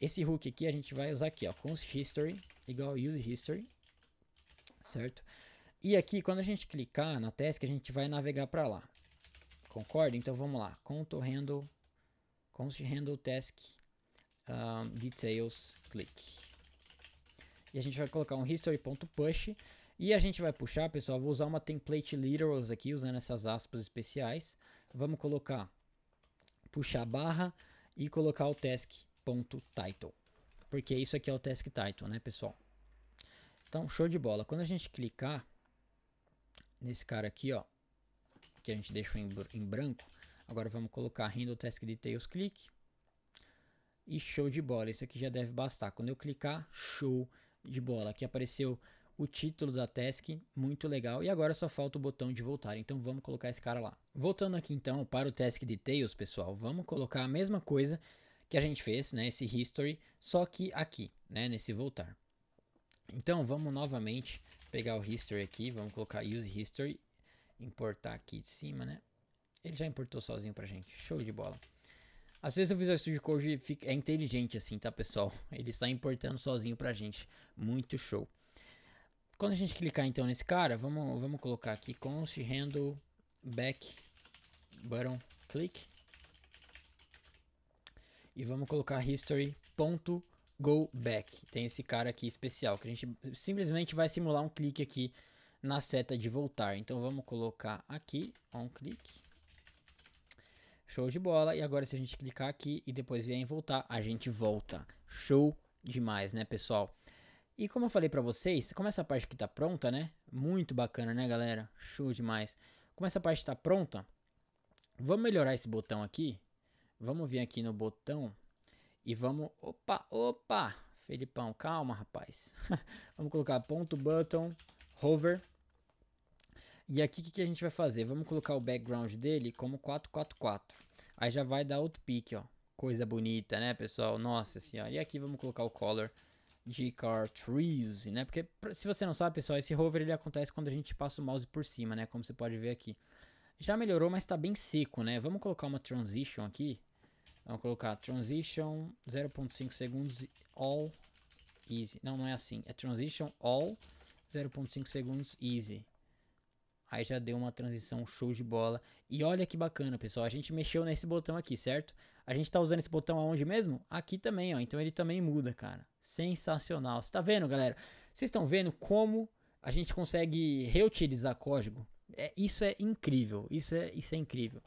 Esse hook aqui a gente vai usar aqui, ó, const history igual use history, certo? E aqui, quando a gente clicar na task, a gente vai navegar para lá. Concorda? Então vamos lá, const handle task details click. E a gente vai colocar um history.push. E a gente vai puxar, pessoal, vou usar uma template literals aqui, usando essas aspas especiais. Vamos colocar, puxar barra e colocar o task.title. Porque isso aqui é o task title, né, pessoal? Então, show de bola. Quando a gente clicar nesse cara aqui, ó, que a gente deixou em branco, agora vamos colocar handle task details click. E show de bola. Esse aqui já deve bastar. Quando eu clicar, show de bola. Aqui apareceu o título da task, muito legal. E agora só falta o botão de voltar, então vamos colocar esse cara lá. Voltando aqui então para o task details, pessoal, vamos colocar a mesma coisa que a gente fez, né, esse history, só que aqui, né, nesse voltar. Então vamos novamente pegar o history aqui, vamos colocar use history, importar aqui de cima, né? Ele já importou sozinho pra gente, show de bola. Às vezes o Visual Studio Code é inteligente assim, tá, pessoal? Ele está importando sozinho pra gente, muito show. Quando a gente clicar então nesse cara, vamos colocar aqui const handle back button click. E vamos colocar history.go back. Tem esse cara aqui especial, que a gente simplesmente vai simular um clique aqui na seta de voltar. Então vamos colocar aqui, on click. Show de bola. E agora se a gente clicar aqui e depois vier em voltar, a gente volta. Show demais, né, pessoal? E como eu falei pra vocês, como essa parte aqui tá pronta, né? Muito bacana, né, galera? Show demais. Como essa parte tá pronta, vamos melhorar esse botão aqui. Vamos vir aqui no botão e vamos... Opa! Felipão, calma, rapaz. Vamos colocar ponto button, hover. E aqui o que a gente vai fazer? Vamos colocar o background dele como 444. Aí já vai dar outro pique, ó. Coisa bonita, né, pessoal? Nossa senhora. E aqui vamos colocar o color de cartridge, né? Porque se você não sabe, pessoal, esse hover ele acontece quando a gente passa o mouse por cima, né? Como você pode ver aqui. Já melhorou, mas tá bem seco, né? Vamos colocar uma transition aqui. Vamos colocar transition 0.5 segundos all easy. Não é assim. É transition all 0.5 segundos easy. Aí já deu uma transição show de bola. E olha que bacana, pessoal. A gente mexeu nesse botão aqui, certo? A gente tá usando esse botão aonde mesmo? Aqui também, ó. Então ele também muda, cara. Sensacional. Você tá vendo, galera? Vocês estão vendo como a gente consegue reutilizar código? Isso é incrível. Isso é incrível.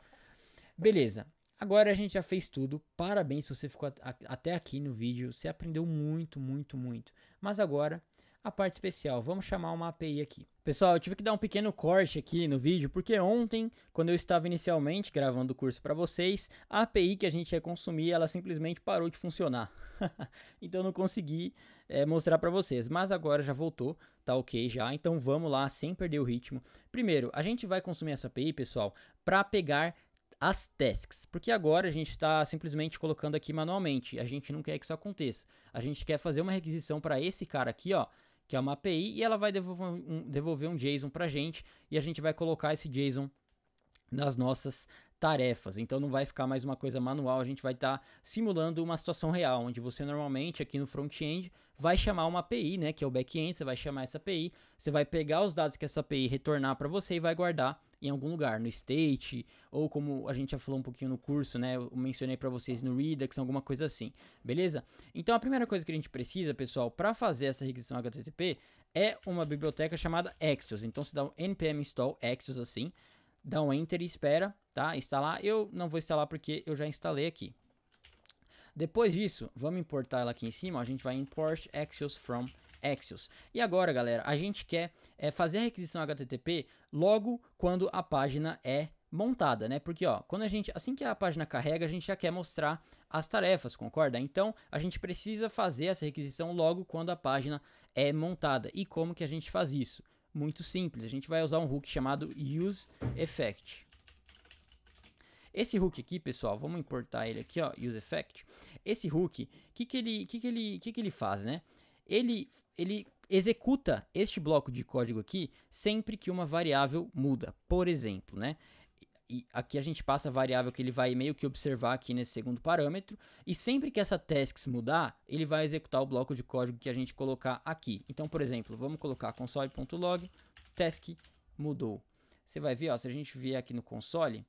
Beleza. Agora a gente já fez tudo. Parabéns se você ficou até aqui no vídeo. Você aprendeu muito, muito, muito. Mas agora... a parte especial, vamos chamar uma API aqui. Pessoal, eu tive que dar um pequeno corte aqui no vídeo, porque ontem, quando eu estava inicialmente gravando o curso para vocês, a API que a gente ia consumir, ela simplesmente parou de funcionar. Então eu não consegui mostrar para vocês, mas agora já voltou, tá ok já, então vamos lá, sem perder o ritmo. Primeiro, a gente vai consumir essa API, pessoal, para pegar as tasks, porque agora a gente está simplesmente colocando aqui manualmente, a gente não quer que isso aconteça. A gente quer fazer uma requisição para esse cara aqui, ó, que é uma API, e ela vai devolver um JSON pra gente, e a gente vai colocar esse JSON nas nossas tarefas. Então não vai ficar mais uma coisa manual, a gente vai estar simulando uma situação real, onde você normalmente aqui no front-end vai chamar uma API, né, que é o back-end, você vai chamar essa API, você vai pegar os dados que essa API retornar para você e vai guardar em algum lugar, no state, ou como a gente já falou um pouquinho no curso, né, eu mencionei para vocês no Redux, alguma coisa assim, beleza? Então a primeira coisa que a gente precisa, pessoal, para fazer essa requisição HTTP é uma biblioteca chamada Axios. Então você dá um npm install Axios assim, dá um enter e espera, tá? Instalar, eu não vou instalar porque eu já instalei aqui. Depois disso, vamos importar ela aqui em cima, ó, a gente vai import Axios from Axios. E agora, galera, a gente quer fazer a requisição HTTP logo quando a página é montada, né? Porque, ó, quando assim que a página carrega, a gente já quer mostrar as tarefas, concorda? Então, a gente precisa fazer essa requisição logo quando a página é montada. E como que a gente faz isso? Muito simples, a gente vai usar um hook chamado useEffect. Esse hook aqui, pessoal, vamos importar ele aqui, ó, useEffect. Esse hook, o que ele faz, né? Ele executa este bloco de código aqui sempre que uma variável muda, por exemplo, né? E aqui a gente passa a variável que ele vai meio que observar aqui nesse segundo parâmetro, e sempre que essa tasks mudar, ele vai executar o bloco de código que a gente colocar aqui. Então, por exemplo, vamos colocar console.log, task mudou. Você vai ver, ó, se a gente vier aqui no console,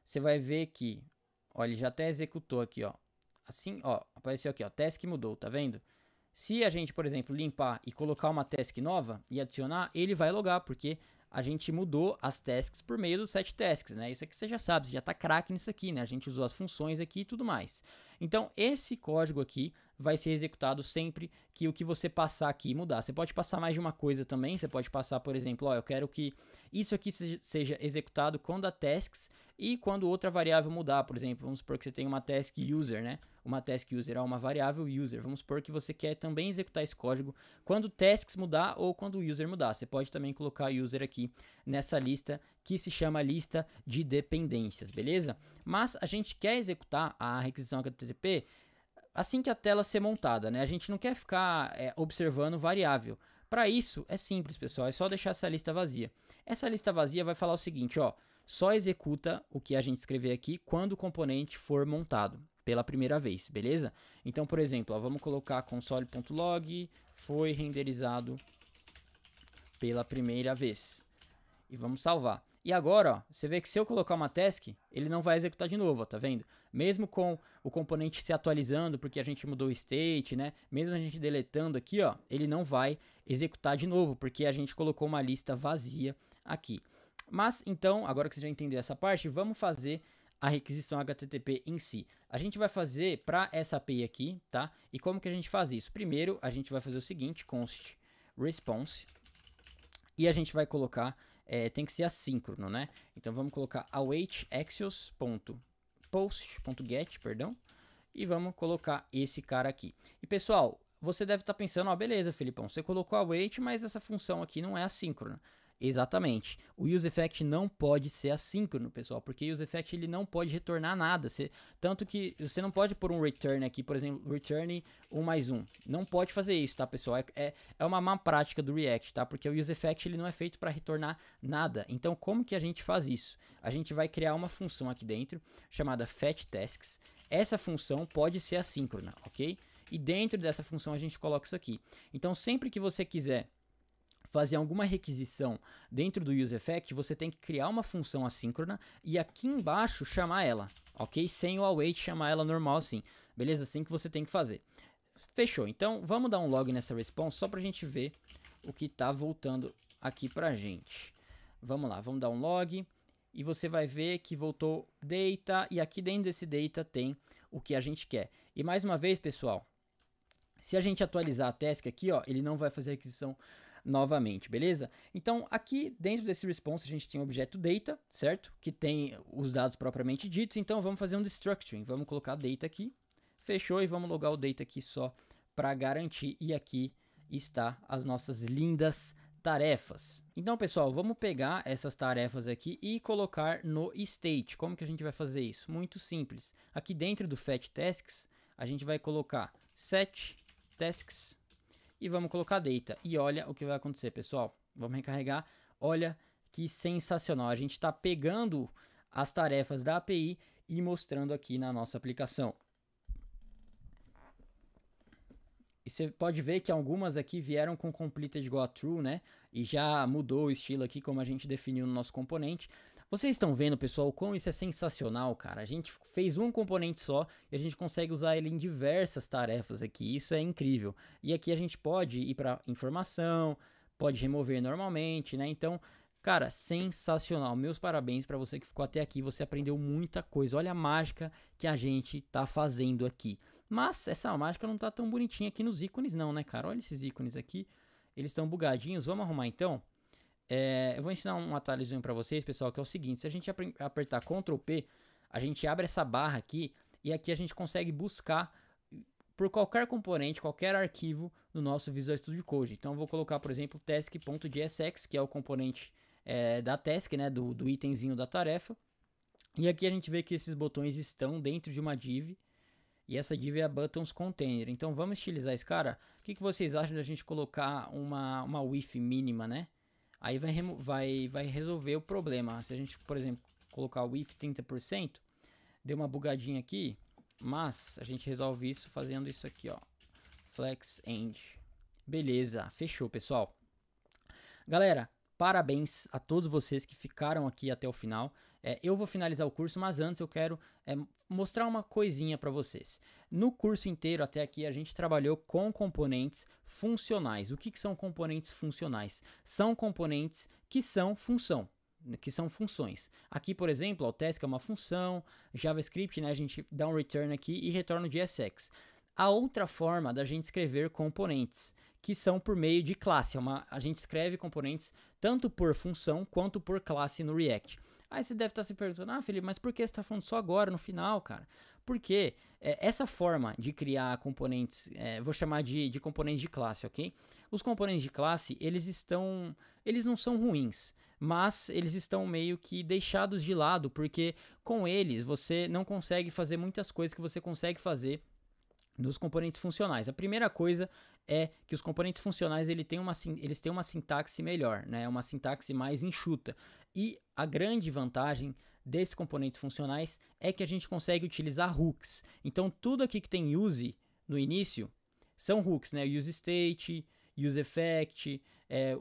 você vai ver que, ó, ele já até executou aqui, ó. Assim, ó, apareceu aqui, ó, task mudou, tá vendo? Se a gente, por exemplo, limpar e colocar uma task nova e adicionar, ele vai logar, porque a gente mudou as tasks por meio dos setTasks, né? Isso aqui você já sabe, você já tá craque nisso aqui, né? A gente usou as funções aqui e tudo mais. Então, esse código aqui vai ser executado sempre que o que você passar aqui mudar. Você pode passar mais de uma coisa também, você pode passar, por exemplo, ó, eu quero que isso aqui seja executado quando a tasks e quando outra variável mudar, por exemplo, vamos supor que você tem uma task user, né? Uma task user é uma variável user. Vamos supor que você quer também executar esse código quando tasks mudar ou quando o user mudar. Você pode também colocar user aqui nessa lista que se chama lista de dependências, beleza? Mas a gente quer executar a requisição HTTP assim que a tela ser montada, né? A gente não quer ficar observando variável. Para isso, é simples, pessoal, é só deixar essa lista vazia. Essa lista vazia vai falar o seguinte, ó, só executa o que a gente escrever aqui quando o componente for montado pela primeira vez, beleza? Então, por exemplo, ó, vamos colocar console.log foi renderizado pela primeira vez. E vamos salvar. E agora, ó, você vê que se eu colocar uma task, ele não vai executar de novo, ó, tá vendo? Mesmo com o componente se atualizando, porque a gente mudou o state, né? Mesmo a gente deletando aqui, ó, ele não vai executar de novo, porque a gente colocou uma lista vazia aqui. Mas, então, agora que você já entendeu essa parte, vamos fazer a requisição HTTP em si. A gente vai fazer para essa API aqui, tá? E como que a gente faz isso? Primeiro, a gente vai fazer o seguinte, const response, e a gente vai colocar, tem que ser assíncrono, né? Então vamos colocar await axios.post.get, perdão, e vamos colocar esse cara aqui. E pessoal, você deve estar pensando, ó, beleza, Felipão, você colocou await, mas essa função aqui não é assíncrona. Exatamente. O useEffect não pode ser assíncrono, pessoal, porque o useEffect ele não pode retornar nada. Tanto que você não pode pôr um return aqui, por exemplo, return 1 mais 1. Não pode fazer isso, tá, pessoal? É uma má prática do React, tá? Porque o useEffect ele não é feito para retornar nada. Então, como que a gente faz isso? A gente vai criar uma função aqui dentro chamada fetchTasks. Essa função pode ser assíncrona, ok? E dentro dessa função a gente coloca isso aqui. Então, sempre que você quiser fazer alguma requisição dentro do useEffect, você tem que criar uma função assíncrona e aqui embaixo chamar ela, ok? Sem o await, chamar ela normal assim, beleza? Assim que você tem que fazer. Fechou, então vamos dar um log nessa response só pra gente ver o que tá voltando aqui pra gente. Vamos lá, vamos dar um log e você vai ver que voltou data e aqui dentro desse data tem o que a gente quer. E mais uma vez, pessoal, se a gente atualizar a task aqui, ó, ele não vai fazer a requisição novamente, beleza? Então, aqui dentro desse response a gente tem o objeto data, certo? Que tem os dados propriamente ditos, então vamos fazer um destructuring, vamos colocar data aqui, fechou, e vamos logar o data aqui só para garantir, e aqui está as nossas lindas tarefas. Então, pessoal, vamos pegar essas tarefas aqui e colocar no state. Como que a gente vai fazer isso? Muito simples. Aqui dentro do fetchTasks, a gente vai colocar setTasks, e vamos colocar data. E olha o que vai acontecer, pessoal. Vamos recarregar. Olha que sensacional. A gente está pegando as tarefas da API e mostrando aqui na nossa aplicação. E você pode ver que algumas aqui vieram com completed igual a true, né? E já mudou o estilo aqui como a gente definiu no nosso componente. Vocês estão vendo, pessoal, o quão isso é sensacional, cara. A gente fez um componente só e a gente consegue usar ele em diversas tarefas aqui. Isso é incrível. E aqui a gente pode ir para informação, pode remover normalmente, né? Então, cara, sensacional. Meus parabéns para você que ficou até aqui. Você aprendeu muita coisa. Olha a mágica que a gente tá fazendo aqui. Mas essa mágica não tá tão bonitinha aqui nos ícones não, né, cara? Olha esses ícones aqui. Eles estão bugadinhos. Vamos arrumar então? Eu vou ensinar um atalhozinho para vocês, pessoal, que é o seguinte. Se a gente apertar Ctrl P, a gente abre essa barra aqui e aqui a gente consegue buscar por qualquer componente, qualquer arquivo no nosso Visual Studio Code. Então eu vou colocar, por exemplo, task.jsx, que é o componente da task, né, do itemzinho da tarefa. E aqui a gente vê que esses botões estão dentro de uma div. E essa div é a buttons container. Então vamos estilizar esse cara. O que vocês acham da gente colocar uma width mínima, né? Aí vai resolver o problema. Se a gente, por exemplo, colocar o width 30%, deu uma bugadinha aqui, mas a gente resolve isso fazendo isso aqui, ó. Flex end. Beleza, fechou, pessoal. Galera, parabéns a todos vocês que ficaram aqui até o final. Eu vou finalizar o curso, mas antes eu quero mostrar uma coisinha para vocês. No curso inteiro até aqui a gente trabalhou com componentes funcionais. O que são componentes funcionais? São componentes que são função, que são funções. Aqui, por exemplo, o task é uma função, JavaScript, né, a gente dá um return aqui e retorna o JSX. A outra forma da gente escrever componentes, que são por meio de classe. A gente escreve componentes tanto por função quanto por classe no React. Aí você deve estar se perguntando, ah, Felipe, mas por que você está falando só agora, no final, cara? Porque essa forma de criar componentes, vou chamar de componentes de classe, ok? Os componentes de classe, eles não são ruins, mas eles estão meio que deixados de lado, porque com eles você não consegue fazer muitas coisas que você consegue fazer nos componentes funcionais. A primeira coisa é que os componentes funcionais eles têm uma sintaxe melhor, né? Uma sintaxe mais enxuta. E a grande vantagem desses componentes funcionais é que a gente consegue utilizar hooks. Então tudo aqui que tem use no início são hooks, né? Use state, use effect,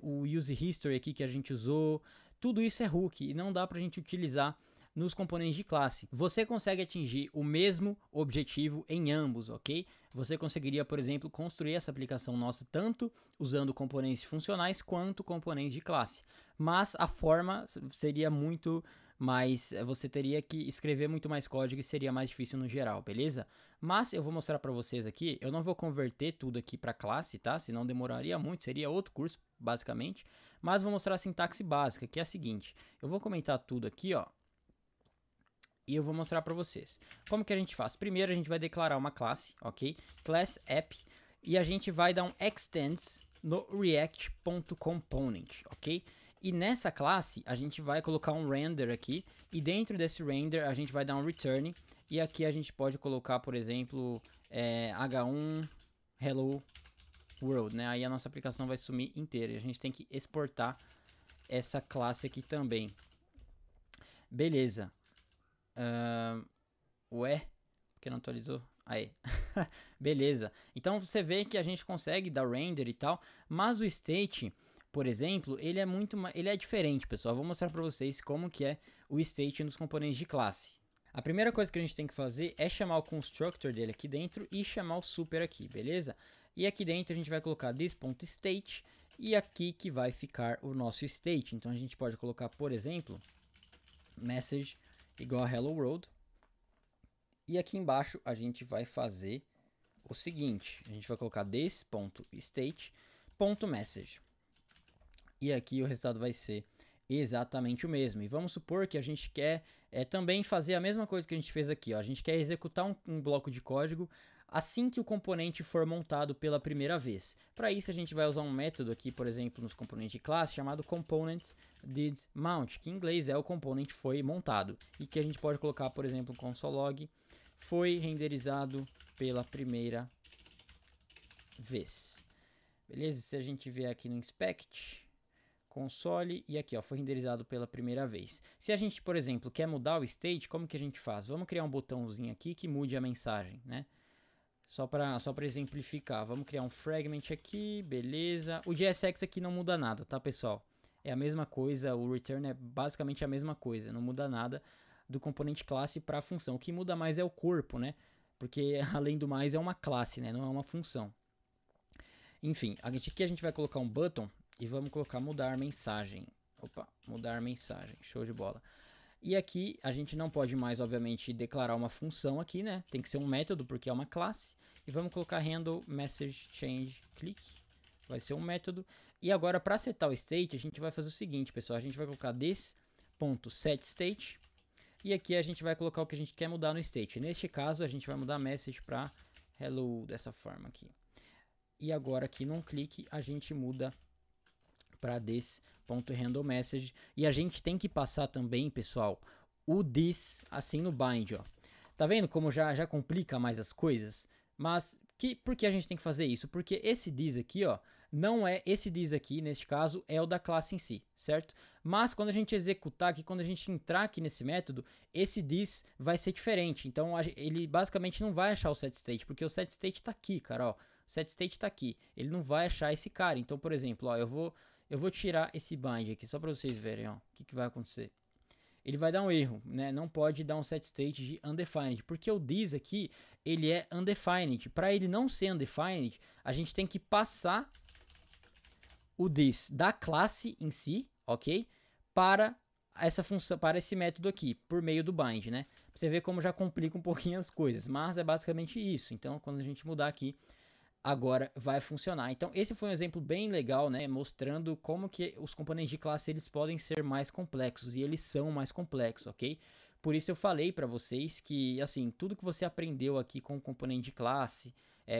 o use history aqui que a gente usou, tudo isso é hook e não dá pra gente utilizar nos componentes de classe. Você consegue atingir o mesmo objetivo em ambos, ok? Você conseguiria, por exemplo, construir essa aplicação nossa tanto usando componentes funcionais quanto componentes de classe. Mas a forma seria muito mais... Você teria que escrever muito mais código e seria mais difícil no geral, beleza? Mas eu vou mostrar para vocês aqui, eu não vou converter tudo aqui para classe, tá? Senão demoraria muito, seria outro curso, basicamente. Mas vou mostrar a sintaxe básica, que é a seguinte. Eu vou comentar tudo aqui, ó. E eu vou mostrar para vocês. Como que a gente faz? Primeiro a gente vai declarar uma classe, ok? Class app. E a gente vai dar um extends no react.component, ok? E nessa classe a gente vai colocar um render aqui. E dentro desse render a gente vai dar um return. E aqui a gente pode colocar, por exemplo, h1 hello world, né? Aí a nossa aplicação vai sumir inteira. E a gente tem que exportar essa classe aqui também. Beleza. Ué, porque não atualizou? Aí, beleza. Então você vê que a gente consegue dar render e tal, mas o state, por exemplo, ele é diferente, pessoal. Eu vou mostrar para vocês como que é o state nos componentes de classe. A primeira coisa que a gente tem que fazer é chamar o constructor dele aqui dentro e chamar o super aqui, beleza? E aqui dentro a gente vai colocar this.state e aqui que vai ficar o nosso state. Então a gente pode colocar, por exemplo, message igual a hello world. E aqui embaixo a gente vai fazer o seguinte. A gente vai colocar this.state.message. E aqui o resultado vai ser exatamente o mesmo. E vamos supor que a gente quer também fazer a mesma coisa que a gente fez aqui. Ó. A gente quer executar um bloco de código assim que o componente for montado pela primeira vez. Para isso a gente vai usar um método aqui, por exemplo, nos componentes de classe, chamado components.didMount, que em inglês é o componente foi montado. E que a gente pode colocar, por exemplo, console.log, foi renderizado pela primeira vez. Beleza? Se a gente vier aqui no inspect, console, e aqui ó, foi renderizado pela primeira vez. Se a gente, por exemplo, quer mudar o state, como que a gente faz? Vamos criar um botãozinho aqui que mude a mensagem, né? Só para exemplificar, vamos criar um fragment aqui, beleza. O JSX aqui não muda nada, tá, pessoal? É a mesma coisa, o return é basicamente a mesma coisa, não muda nada do componente classe para a função. O que muda mais é o corpo, né? Porque, além do mais, é uma classe, né? Não é uma função. Enfim, aqui a gente vai colocar um button e vamos colocar mudar mensagem. Opa, mudar mensagem, show de bola. E aqui a gente não pode mais, obviamente, declarar uma função aqui, né? Tem que ser um método porque é uma classe. E vamos colocar handle message change click. Vai ser um método. E agora para setar o state, a gente vai fazer o seguinte, pessoal. A gente vai colocar this.setState. E aqui a gente vai colocar o que a gente quer mudar no state. Neste caso, a gente vai mudar message para hello, dessa forma aqui. E agora aqui num clique, a gente muda para this.handleMessage. E a gente tem que passar também, pessoal, o this assim no bind, ó. Tá vendo como já complica mais as coisas? Mas por que a gente tem que fazer isso? Porque esse this aqui, ó, não é esse this aqui, neste caso, é o da classe em si, certo? Mas quando a gente executar aqui, quando a gente entrar aqui nesse método, esse this vai ser diferente. Então ele basicamente não vai achar o setState, porque o setState tá aqui, cara, ó. O setState tá aqui. Ele não vai achar esse cara. Então, por exemplo, ó, eu vou tirar esse bind aqui, só para vocês verem, ó, o que vai acontecer. Ele vai dar um erro, né? Não pode dar um setState de undefined, porque o this aqui, ele é undefined. Para ele não ser undefined, a gente tem que passar o this da classe em si, ok? Para essa função, para esse método aqui, por meio do bind, né? Pra você ver como já complica um pouquinho as coisas, mas é basicamente isso. Então, quando a gente mudar aqui, agora vai funcionar. Então esse foi um exemplo bem legal, né, mostrando como que os componentes de classe eles podem ser mais complexos, e eles são mais complexos, ok? Por isso eu falei para vocês que, assim, tudo que você aprendeu aqui com o componente de classe,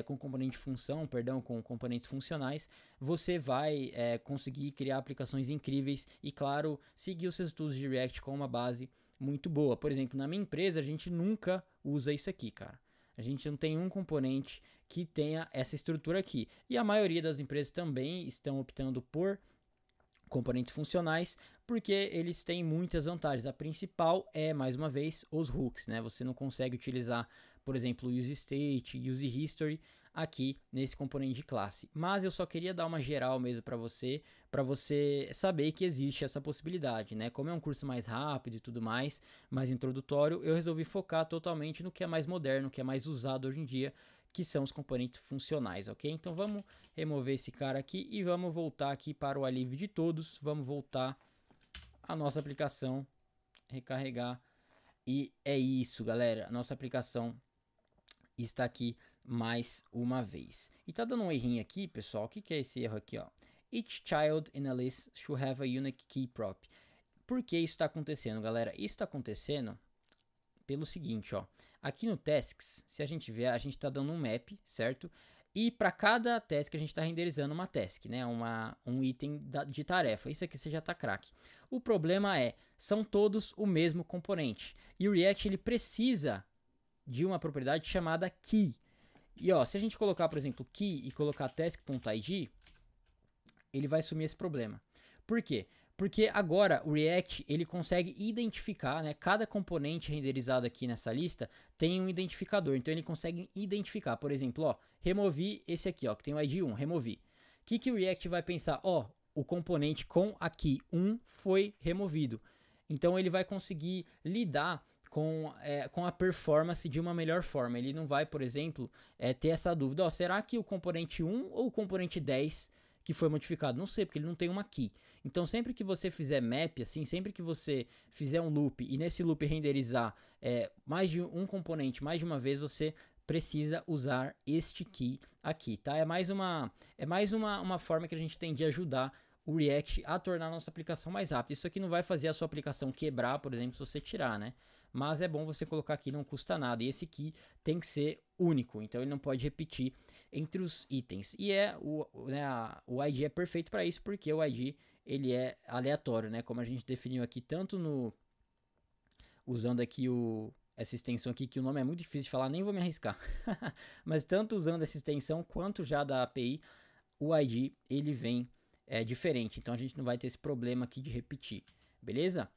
com componente de função, perdão, com componentes funcionais, você vai conseguir criar aplicações incríveis e, claro, seguir os seus estudos de React com uma base muito boa. Por exemplo, na minha empresa a gente nunca usa isso aqui, cara. A gente não tem um componente que tenha essa estrutura aqui. E a maioria das empresas também estão optando por componentes funcionais, porque eles têm muitas vantagens. A principal é, mais uma vez, os hooks, né? Você não consegue utilizar, por exemplo, o useState, useHistory aqui nesse componente de classe. Mas eu só queria dar uma geral mesmo para você saber que existe essa possibilidade, né? Como é um curso mais rápido e tudo mais introdutório, eu resolvi focar totalmente no que é mais moderno, que é mais usado hoje em dia, que são os componentes funcionais, ok? Então vamos remover esse cara aqui e vamos voltar aqui para o alívio de todos. Vamos voltar a nossa aplicação, recarregar, e é isso, galera. A nossa aplicação está aqui mais uma vez. E tá dando um errinho aqui, pessoal. O que é esse erro aqui, ó? Each child in a list should have a unique key prop. Por que isso está acontecendo, galera? Isso está acontecendo pelo seguinte, ó. Aqui no Tasks, se a gente ver, a gente está dando um map, certo? E para cada task a gente está renderizando uma task, né? Um item de tarefa. Isso aqui você já está craque. O problema são todos o mesmo componente. E o React ele precisa de uma propriedade chamada key. E ó, se a gente colocar, por exemplo, key e colocar task.id, ele vai sumir esse problema. Por quê? Porque agora o React ele consegue identificar, né? Cada componente renderizado aqui nessa lista tem um identificador. Então ele consegue identificar, por exemplo, ó, removi esse aqui, ó, que tem o ID 1, removi. O que o React vai pensar? Ó, o componente com a key 1 foi removido. Então ele vai conseguir lidar com a performance de uma melhor forma. Ele não vai, por exemplo, ter essa dúvida, ó, será que o componente 1 ou o componente 10 que foi modificado? Não sei, porque ele não tem uma key. Então sempre que você fizer map, assim, sempre que você fizer um loop e nesse loop renderizar mais de um componente mais de uma vez, você precisa usar este key aqui, tá? É mais uma forma que a gente tem de ajudar o React a tornar a nossa aplicação mais rápida. Isso aqui não vai fazer a sua aplicação quebrar, por exemplo, se você tirar, né? Mas é bom você colocar aqui, não custa nada. E esse key tem que ser único, então ele não pode repetir entre os itens. E o ID é perfeito para isso, porque o ID ele é aleatório, né? Como a gente definiu aqui, tanto usando aqui essa extensão aqui, que o nome é muito difícil de falar, nem vou me arriscar. Mas tanto usando essa extensão, quanto já da API, o ID ele vem diferente. Então a gente não vai ter esse problema aqui de repetir, beleza?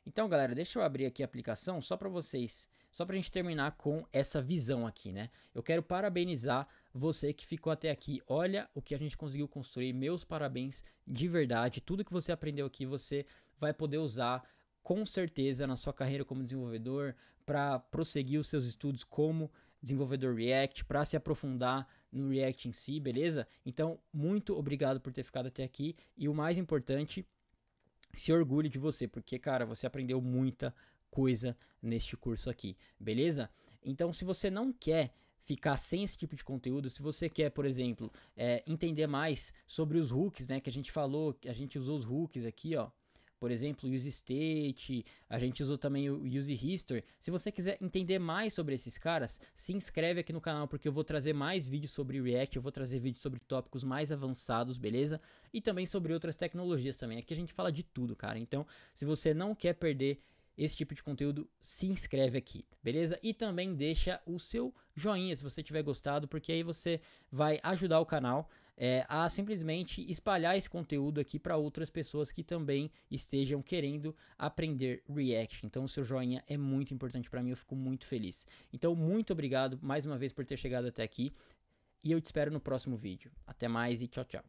Então, galera, deixa eu abrir aqui a aplicação só para vocês, só para a gente terminar com essa visão aqui, né? Eu quero parabenizar você que ficou até aqui. Olha o que a gente conseguiu construir. Meus parabéns de verdade. Tudo que você aprendeu aqui você vai poder usar com certeza na sua carreira como desenvolvedor, para prosseguir os seus estudos como desenvolvedor React, para se aprofundar no React em si, beleza? Então, muito obrigado por ter ficado até aqui. E o mais importante, se orgulhe de você, porque, cara, você aprendeu muita coisa neste curso aqui, beleza? Então, se você não quer ficar sem esse tipo de conteúdo, se você quer, por exemplo, entender mais sobre os hooks, né, que a gente falou, que a gente usou os hooks aqui, ó, por exemplo, useState, a gente usou também o useHistory. Se você quiser entender mais sobre esses caras, se inscreve aqui no canal, porque eu vou trazer mais vídeos sobre React, eu vou trazer vídeos sobre tópicos mais avançados, beleza? E também sobre outras tecnologias também. Aqui a gente fala de tudo, cara. Então, se você não quer perder esse tipo de conteúdo, se inscreve aqui, beleza? E também deixa o seu joinha se você tiver gostado, porque aí você vai ajudar o canal a simplesmente espalhar esse conteúdo aqui para outras pessoas que também estejam querendo aprender React. Então o seu joinha é muito importante para mim, eu fico muito feliz. Então muito obrigado mais uma vez por ter chegado até aqui e eu te espero no próximo vídeo. Até mais e tchau, tchau.